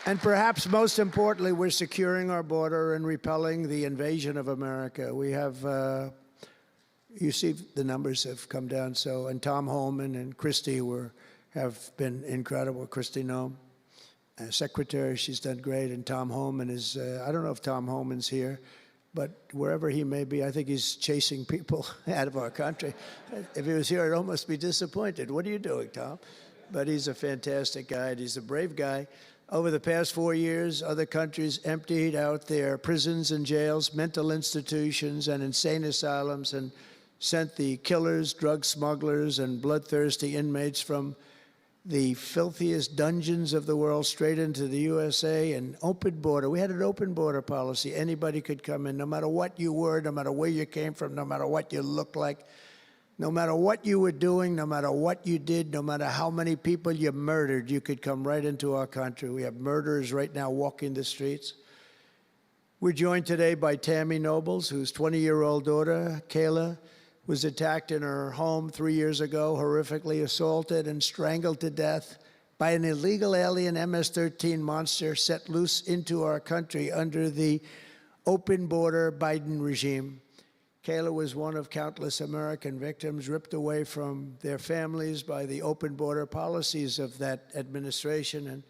And perhaps most importantly, we're securing our border and repelling the invasion of America. We have, you see the numbers have come down. So, and Tom Homan and Christie have been incredible. Christie Noem, secretary, she's done great. And Tom Homan is, I don't know if Tom Homan's here, but wherever he may be, I think he's chasing people out of our country. If he was here, I'd almost be disappointed. What are you doing, Tom? But he's a fantastic guy. He's a brave guy. Over the past 4 years, other countries emptied out their prisons and jails, mental institutions, and insane asylums, and sent the killers, drug smugglers, and bloodthirsty inmates from the filthiest dungeons of the world straight into the USA. And open border. We had an open border policy. Anybody could come in, no matter what you were, no matter where you came from, no matter what you looked like, no matter what you were doing, no matter what you did, no matter how many people you murdered, you could come right into our country. We have murderers right now walking the streets. We're joined today by Tammy Nobles, whose 20-year-old daughter, Kayla, was attacked in her home 3 years ago, horrifically assaulted and strangled to death by an illegal alien MS-13 monster set loose into our country under the open border Biden regime. Kayla was one of countless American victims ripped away from their families by the open border policies of that administration. And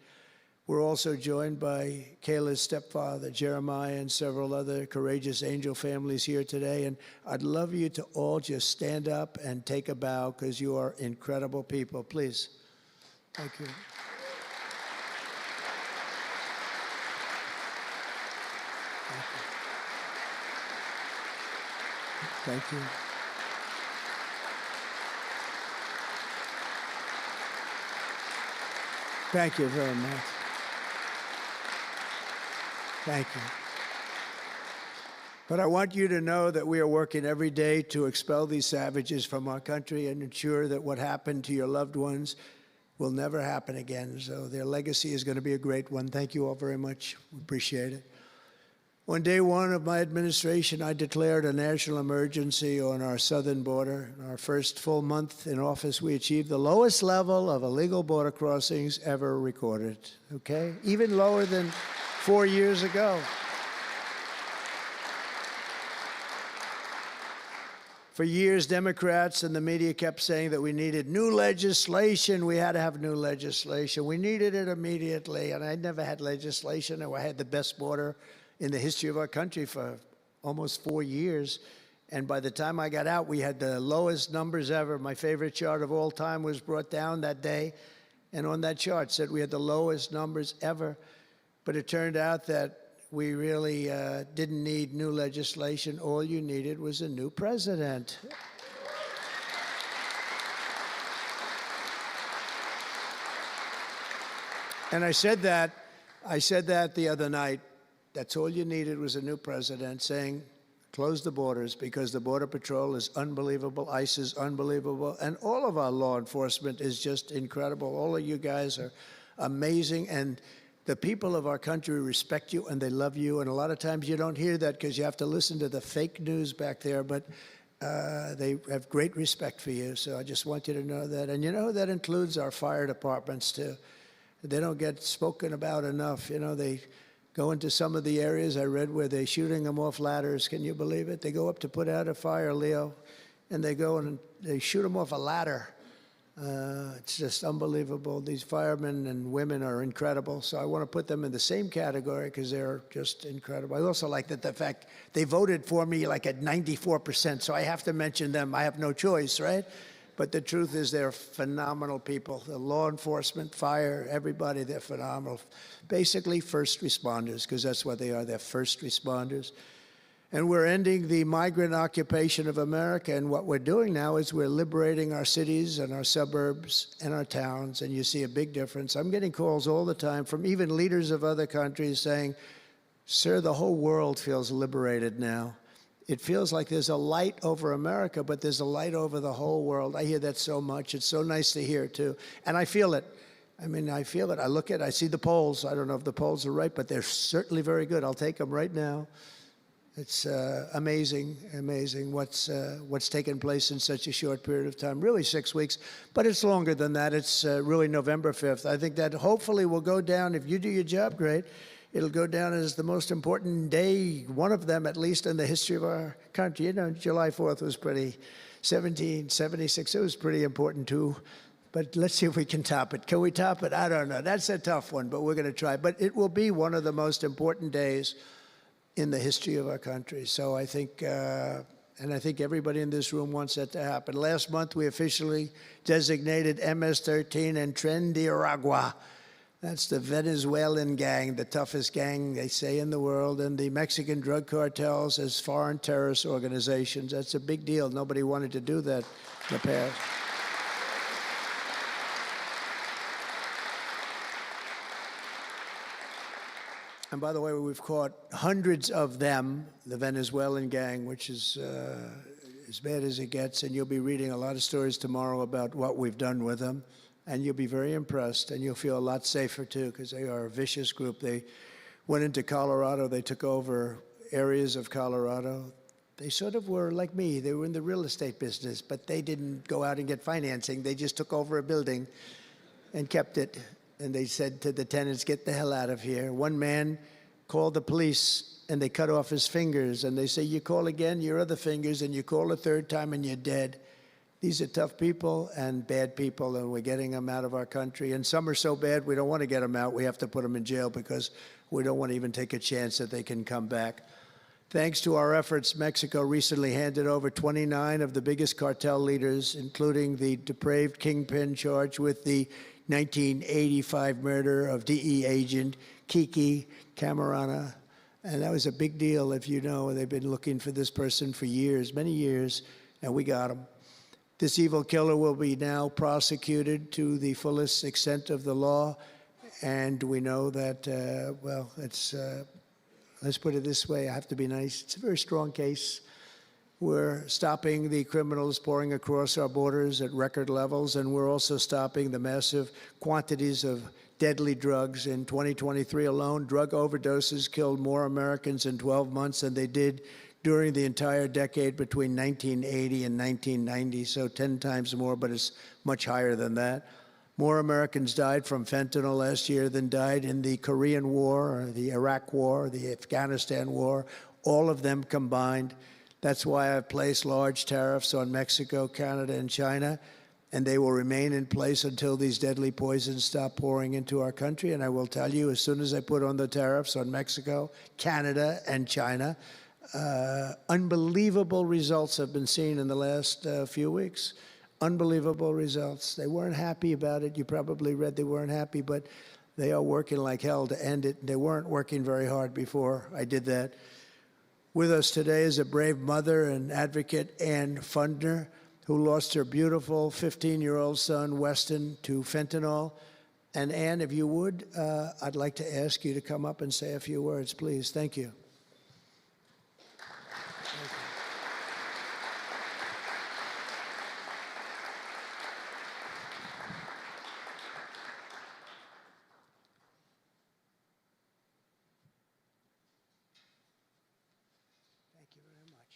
we're also joined by Kayla's stepfather, Jeremiah, and several other courageous angel families here today. And I'd love you to all just stand up and take a bow, because you are incredible people. Please. Thank you. Thank you. Thank you very much. Thank you. But I want you to know that we are working every day to expel these savages from our country and ensure that what happened to your loved ones will never happen again. So their legacy is going to be a great one. Thank you all very much. We appreciate it. On day one of my administration, I declared a national emergency on our southern border. In our first full month in office, we achieved the lowest level of illegal border crossings ever recorded, okay? Even lower than 4 years ago. For years, Democrats and the media kept saying that we needed new legislation. We had to have new legislation. We needed it immediately, and I never had legislation. I had the best border in the history of our country for almost 4 years. And by the time I got out, we had the lowest numbers ever. My favorite chart of all time was brought down that day. And on that chart said we had the lowest numbers ever. But it turned out that we really didn't need new legislation. All you needed was a new president. And I said that the other night. That's all you needed was a new president saying, close the borders, because the Border Patrol is unbelievable, ICE is unbelievable, and all of our law enforcement is just incredible. All of you guys are amazing, and the people of our country respect you and they love you, and a lot of times you don't hear that because you have to listen to the fake news back there, but They have great respect for you, so I just want you to know that. And you know, that includes our fire departments, too. They don't get spoken about enough. You know, they go into some of the areas I read where they're shooting them off ladders. Can you believe it? They go up to put out a fire, Leo, and they go and they shoot them off a ladder. It's just unbelievable. These firemen and women are incredible. So I want to put them in the same category because they're just incredible. I also like that the fact they voted for me like at 94%. So I have to mention them. I have no choice, right? But the truth is they're phenomenal people. The law enforcement, fire, everybody, they're phenomenal. Basically first responders, because that's what they are. They're first responders. And we're ending the migrant occupation of America. And what we're doing now is we're liberating our cities and our suburbs and our towns. And you see a big difference. I'm getting calls all the time from even leaders of other countries saying, sir, the whole world feels liberated now. It feels like there's a light over America, but there's a light over the whole world. I hear that so much. It's so nice to hear, too. And I feel it. I mean, I feel it. I look at it. I see the polls. I don't know if the polls are right, but they're certainly very good. I'll take them right now. It's amazing, amazing what's taken place in such a short period of time, really 6 weeks, but it's longer than that. It's really November 5th. I think that hopefully will go down, if you do your job great, it'll go down as the most important day, one of them at least in the history of our country. You know, July 4th was pretty, 1776, it was pretty important too. But let's see if we can top it. Can we top it? I don't know. That's a tough one, but we're going to try. But it will be one of the most important days in the history of our country. So I think, and I think everybody in this room wants that to happen. Last month, we officially designated MS-13 and Tren de Aragua. That's the Venezuelan gang, the toughest gang, they say, in the world, and the Mexican drug cartels as foreign terrorist organizations. That's a big deal. Nobody wanted to do that in the past. And by the way, we've caught hundreds of them, the Venezuelan gang, which is as bad as it gets. And you'll be reading a lot of stories tomorrow about what we've done with them. And you'll be very impressed, and you'll feel a lot safer, too, because they are a vicious group. They went into Colorado. They took over areas of Colorado. They sort of were like me. They were in the real estate business, but they didn't go out and get financing. They just took over a building and kept it. And they said to the tenants, get the hell out of here. One man called the police, and they cut off his fingers. And they say, you call again, your other fingers, and you call a third time, and you're dead. These are tough people and bad people, and we're getting them out of our country. And some are so bad, we don't want to get them out. We have to put them in jail because we don't want to even take a chance that they can come back. Thanks to our efforts, Mexico recently handed over 29 of the biggest cartel leaders, including the depraved kingpin charged with the 1985 murder of DE agent Kiki Camarena. And that was a big deal, if you know. They've been looking for this person for years, many years, and we got him. This evil killer will be now prosecuted to the fullest extent of the law. And we know that, well, it's, let's put it this way, I have to be nice. It's a very strong case. We're stopping the criminals pouring across our borders at record levels, and we're also stopping the massive quantities of deadly drugs. In 2023 alone, drug overdoses killed more Americans in 12 months than they did during the entire decade between 1980 and 1990, so 10 times more, but it's much higher than that. More Americans died from fentanyl last year than died in the Korean War, or the Iraq War, or the Afghanistan War, all of them combined. That's why I've placed large tariffs on Mexico, Canada, and China, and they will remain in place until these deadly poisons stop pouring into our country. And I will tell you, as soon as I put on the tariffs on Mexico, Canada, and China, unbelievable results have been seen in the last few weeks. Unbelievable results. They weren't happy about it. You probably read they weren't happy, but they are working like hell to end it. They weren't working very hard before I did that. With us today is a brave mother and advocate, Ann Fundner, who lost her beautiful 15-year-old son, Weston, to fentanyl. And Ann, if you would, I'd like to ask you to come up and say a few words, please. Thank you. Thank you very much.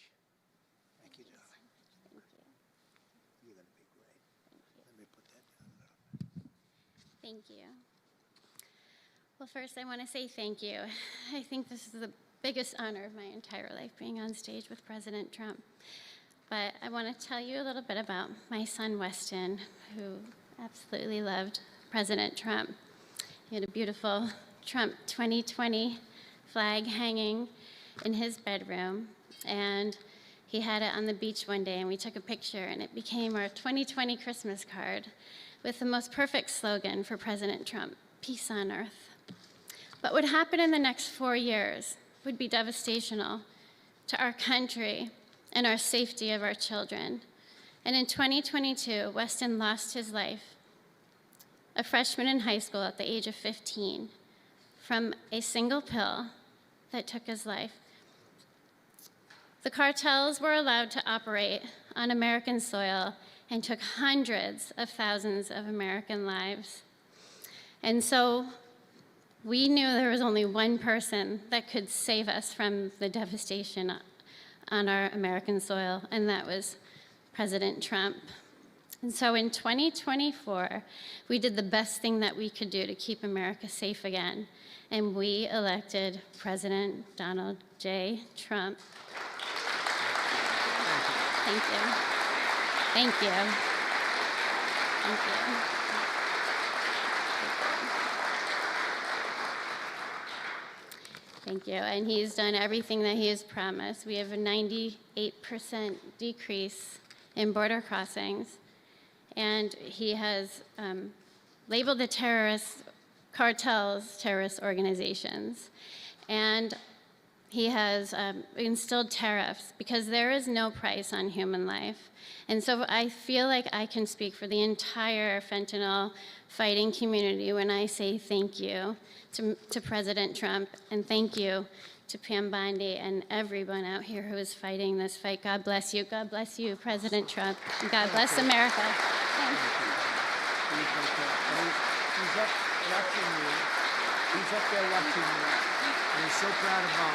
Thank you, darling. Thank you. Well, first I want to say thank you. I think this is the biggest honor of my entire life, being on stage with President Trump. But I want to tell you a little bit about my son, Weston, who absolutely loved President Trump. He had a beautiful Trump 2020 flag hanging in his bedroom, and he had it on the beach one day, and we took a picture, and it became our 2020 Christmas card with the most perfect slogan for President Trump: peace on earth. But what happened in the next 4 years would be devastational to our country and our safety of our children. And in 2022, Weston lost his life, a freshman in high school at the age of 15, from a single pill that took his life. The cartels were allowed to operate on American soil and took hundreds of thousands of American lives. And so we knew there was only one person that could save us from the devastation on our American soil, and that was President Trump. And so in 2024, we did the best thing that we could do to keep America safe again, and we elected President Donald J. Trump. Thank you. Thank you. Thank you. Thank you. And he's done everything that he has promised. We have a 98% decrease in border crossings. And he has labeled the terrorist cartels terrorist organizations. And he has instilled tariffs because there is no price on human life. And so I feel like I can speak for the entire fentanyl fighting community when I say thank you to President Trump, and thank you to Pam Bondi and everyone out here who is fighting this fight. God bless you. God bless you, President Trump. And God bless America. Thank you. He's up watching you. He's up there watching you. And he's so proud of Mom.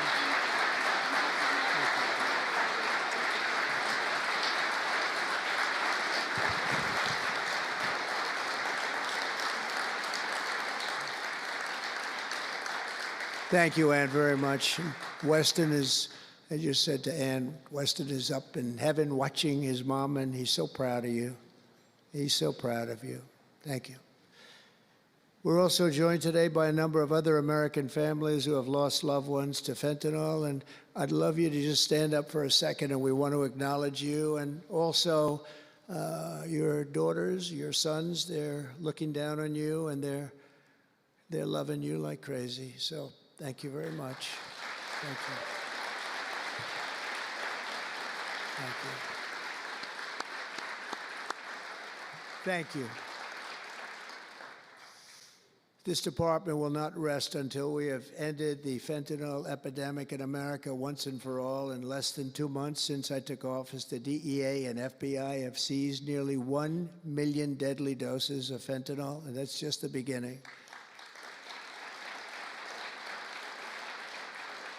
Thank you, Ann, very much. Weston is, I just said to Ann, Weston is up in heaven watching his mom, and he's so proud of you. He's so proud of you. Thank you. We're also joined today by a number of other American families who have lost loved ones to fentanyl, and I'd love you to just stand up for a second, and we want to acknowledge you, and also your daughters, your sons. They're looking down on you, and they're loving you like crazy. So thank you very much. Thank you. Thank you. Thank you. This department will not rest until we have ended the fentanyl epidemic in America once and for all. In less than 2 months since I took office, the DEA and FBI have seized nearly 1 million deadly doses of fentanyl, and that's just the beginning.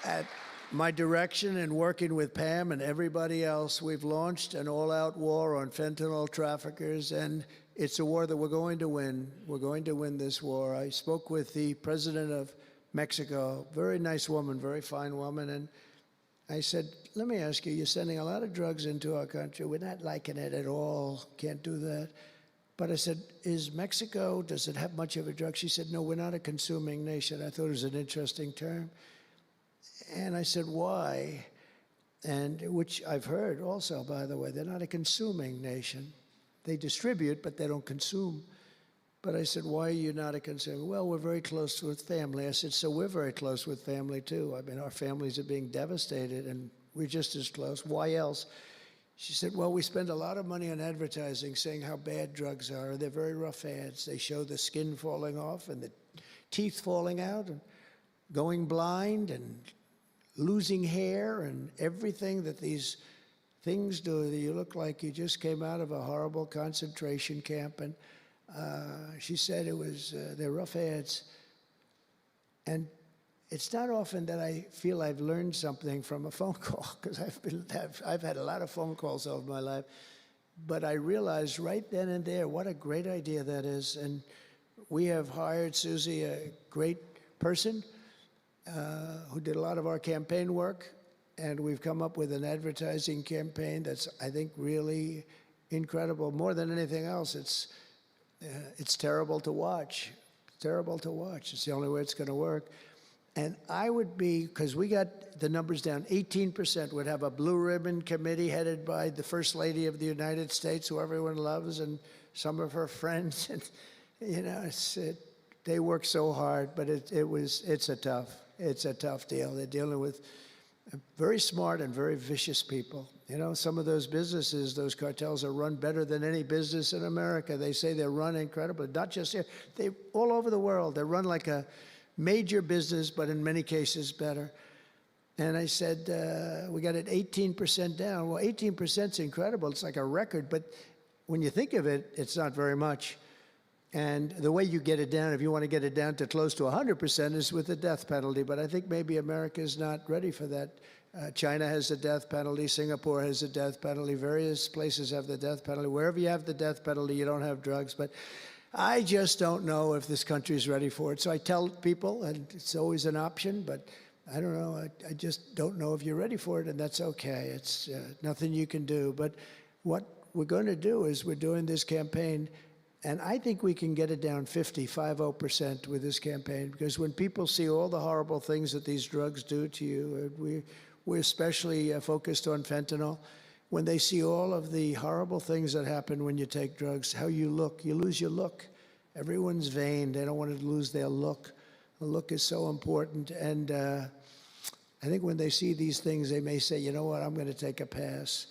At my direction and working with Pam and everybody else, we've launched an all-out war on fentanyl traffickers, and it's a war that we're going to win. We're going to win this war. I spoke with the president of Mexico, very nice woman, very fine woman, and I said, let me ask you, you're sending a lot of drugs into our country. We're not liking it at all. Can't do that. But I said, is Mexico, does it have much of a drug? She said, no, we're not a consuming nation. I thought it was an interesting term. And I said, why? And which I've heard also, by the way, they're not a consuming nation. They distribute, but they don't consume. But I said, why are you not a consumer? Well, we're very close with family. I said, so we're very close with family, too. I mean, our families are being devastated, and we're just as close. Why else? She said, well, we spend a lot of money on advertising saying how bad drugs are. They're very rough ads. They show the skin falling off and the teeth falling out and going blind and losing hair and everything that these things do. You look like you just came out of a horrible concentration camp. And she said it was, they're rough ads. And it's not often that I feel I've learned something from a phone call, because I've had a lot of phone calls over my life. But I realized right then and there what a great idea that is. And We have hired, Susie, a great person who did a lot of our campaign work, and we've come up with an advertising campaign that's, I think, really incredible. More than anything else, it's terrible to watch. Terrible to watch. It's the only way it's going to work. And I would be, because we got the numbers down, 18% would have a blue ribbon committee headed by the First Lady of the United States, who everyone loves, and some of her friends. And, you know, they work so hard, but it's a tough deal. They're dealing with very smart and very vicious people. You know, some of those businesses, those cartels are run better than any business in America. They say they're run incredibly, not just here, they all over the world. They're run like a major business, but in many cases better. And I said, we got it 18% down. Well, 18% is incredible. It's like a record, but when you think of it, it's not very much. And the way you get it down, if you want to get it down to close to 100%, is with the death penalty. But I think maybe America is not ready for that. China has the death penalty. Singapore has the death penalty. Various places have the death penalty. Wherever you have the death penalty, you don't have drugs. But I just don't know if this country is ready for it. So I tell people, and it's always an option, but I don't know. I just don't know if you're ready for it, and that's okay. It's nothing you can do. But what we're going to do is we're doing this campaign, and I think we can get it down 50% with this campaign, because when people see all the horrible things that these drugs do to you, we're especially focused on fentanyl. When they see all of the horrible things that happen when you take drugs, how you look, you lose your look. Everyone's vain. They don't want to lose their look. The look is so important. And I think when they see these things, they may say, you know what, I'm going to take a pass.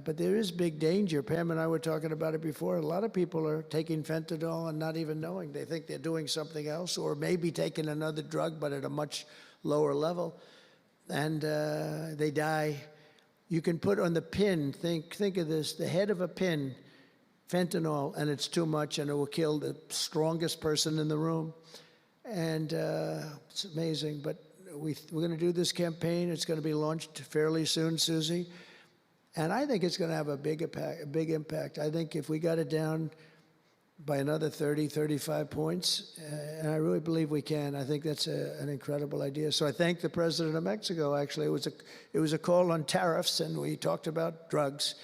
But there is big danger. Pam and I were talking about it before. A lot of people are taking fentanyl and not even knowing. They think they're doing something else, or maybe taking another drug, but at a much lower level. And they die. You can put on the pin, think of this, the head of a pin, fentanyl, and it's too much, and it will kill the strongest person in the room. And it's amazing. But we're going to do this campaign. It's going to be launched fairly soon, Susie. And I think it's going to have a big impact. I think if we got it down by another 30, 35 points, and I really believe we can. I think that's an incredible idea. So I thank the president of Mexico, actually. It was a call on tariffs, and we talked about drugs.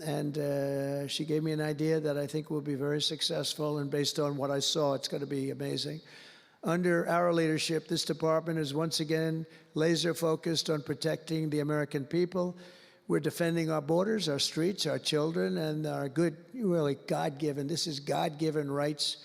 And she gave me an idea that I think will be very successful, and based on what I saw, it's going to be amazing. Under our leadership, this department is once again laser focused on protecting the American people. We're defending our borders, our streets, our children, and our good, really God-given, this is God-given rights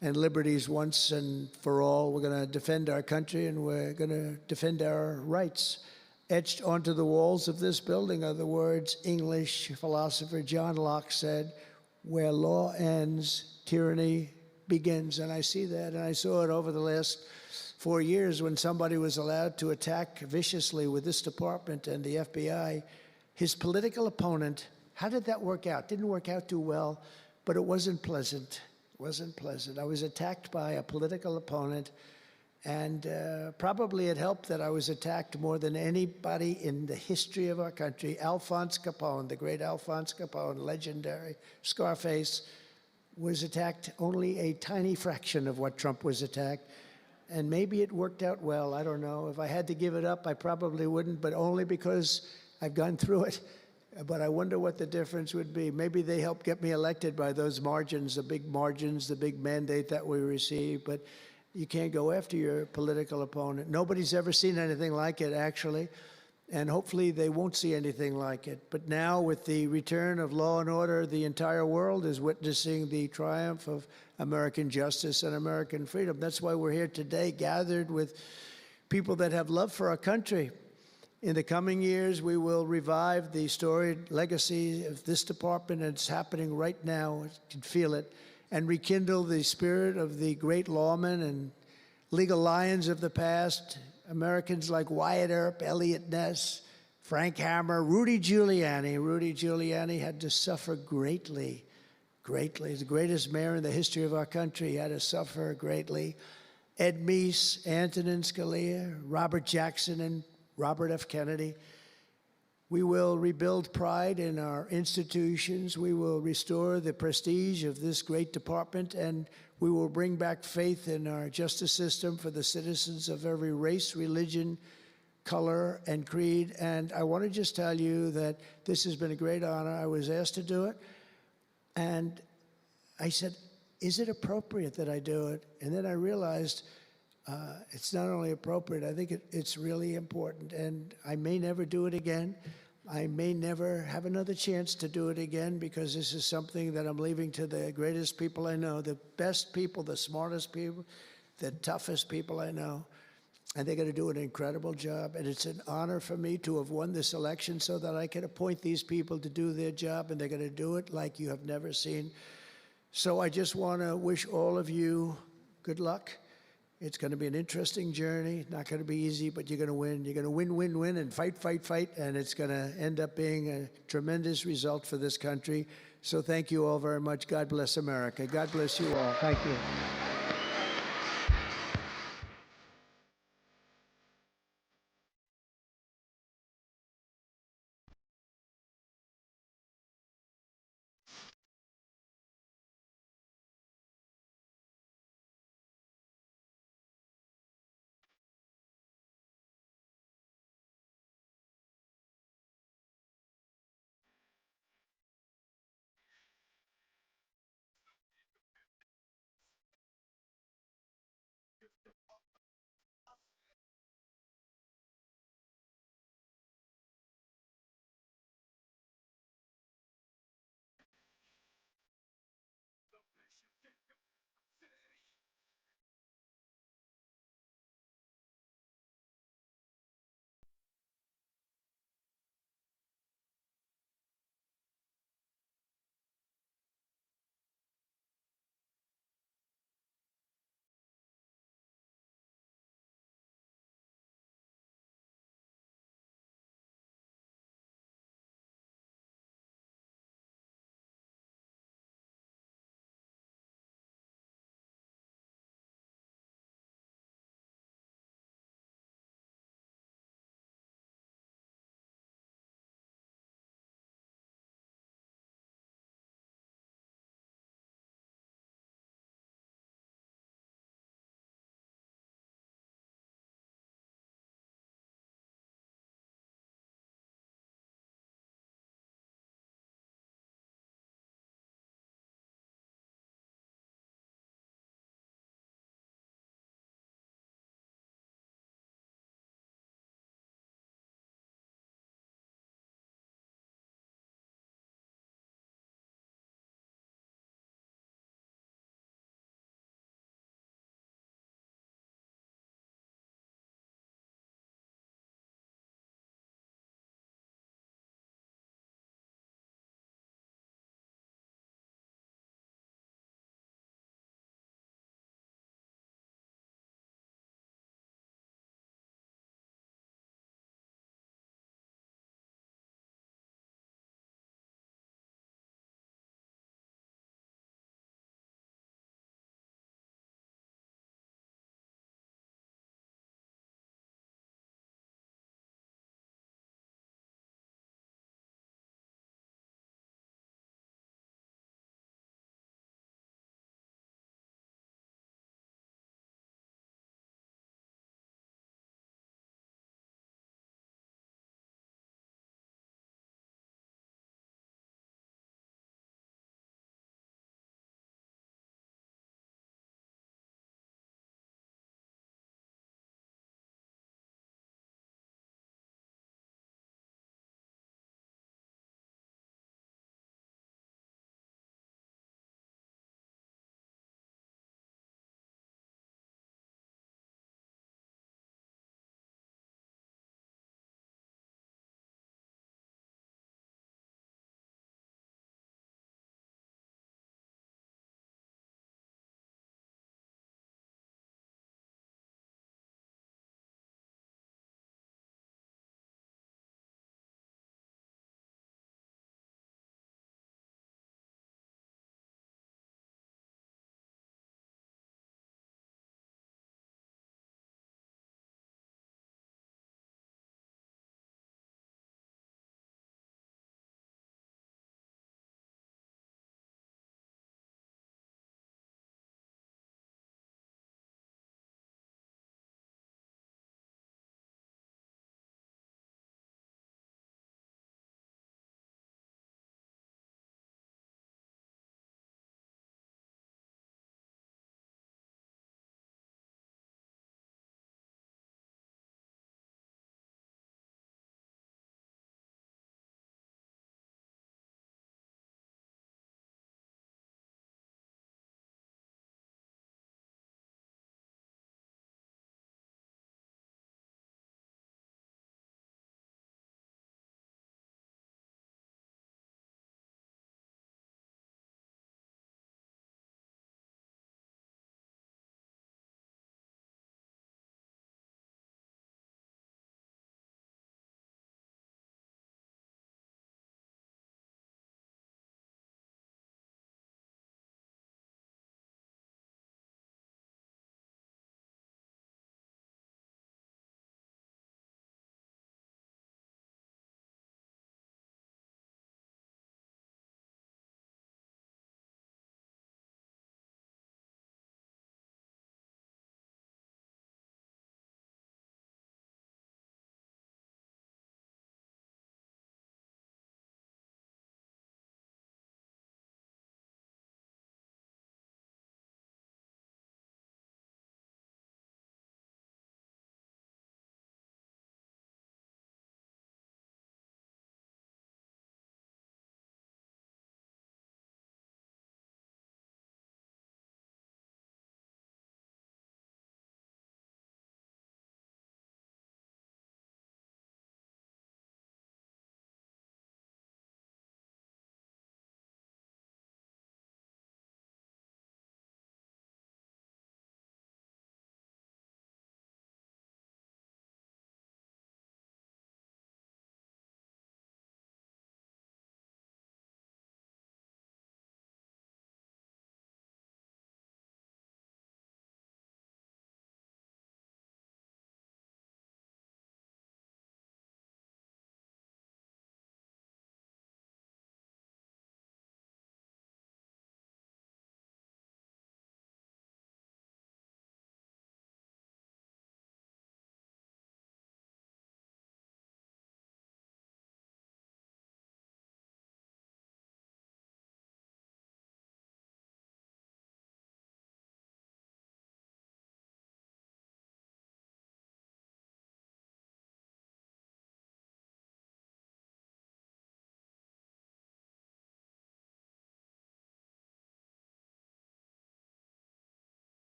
and liberties once and for all. We're going to defend our country, and we're going to defend our rights. Etched onto the walls of this building are the words English philosopher John Locke said, "Where law ends, tyranny begins." And I see that, and I saw it over the last 4 years when somebody was allowed to attack viciously with this department and the FBI his political opponent. How did that work out? Didn't work out too well, but it wasn't pleasant. It wasn't pleasant. I was attacked by a political opponent, and probably it helped that I was attacked more than anybody in the history of our country. Alphonse Capone, the great Alphonse Capone, legendary, Scarface, was attacked only a tiny fraction of what Trump was attacked. And maybe it worked out well. I don't know. If I had to give it up, I probably wouldn't, but only because I've gone through it. But I wonder what the difference would be. Maybe they helped get me elected by those margins, the big mandate that we received. But you can't go after your political opponent. Nobody's ever seen anything like it, actually. And hopefully they won't see anything like it. But now, with the return of law and order, the entire world is witnessing the triumph of American justice and American freedom. That's why we're here today, gathered with people that have love for our country. In the coming years, we will revive the storied legacy of this department, and it's happening right now. You can feel it. And rekindle the spirit of the great lawmen and legal lions of the past, Americans like Wyatt Earp, Elliot Ness, Frank Hammer, Rudy Giuliani. Rudy Giuliani had to suffer greatly, greatly. He's the greatest mayor in the history of our country. He had to suffer greatly. Ed Meese, Antonin Scalia, Robert Jackson, and Robert F. Kennedy. We will rebuild pride in our institutions. We will restore the prestige of this great department, and we will bring back faith in our justice system for the citizens of every race, religion, color, and creed. And I want to just tell you that this has been a great honor. I was asked to do it, and I said, is it appropriate that I do it? And then I realized it's not only appropriate, I think it's really important. And I may never do it again. I may never have another chance to do it again, because this is something that I'm leaving to the greatest people I know, the best people, the smartest people, the toughest people I know. And they're going to do an incredible job. And it's an honor for me to have won this election so that I can appoint these people to do their job, and they're going to do it like you have never seen. So I just want to wish all of you good luck. It's going to be an interesting journey. Not going to be easy, but you're going to win. You're going to win, win, win, and fight, fight, fight. And it's going to end up being a tremendous result for this country. So thank you all very much. God bless America. God bless you all. Thank you.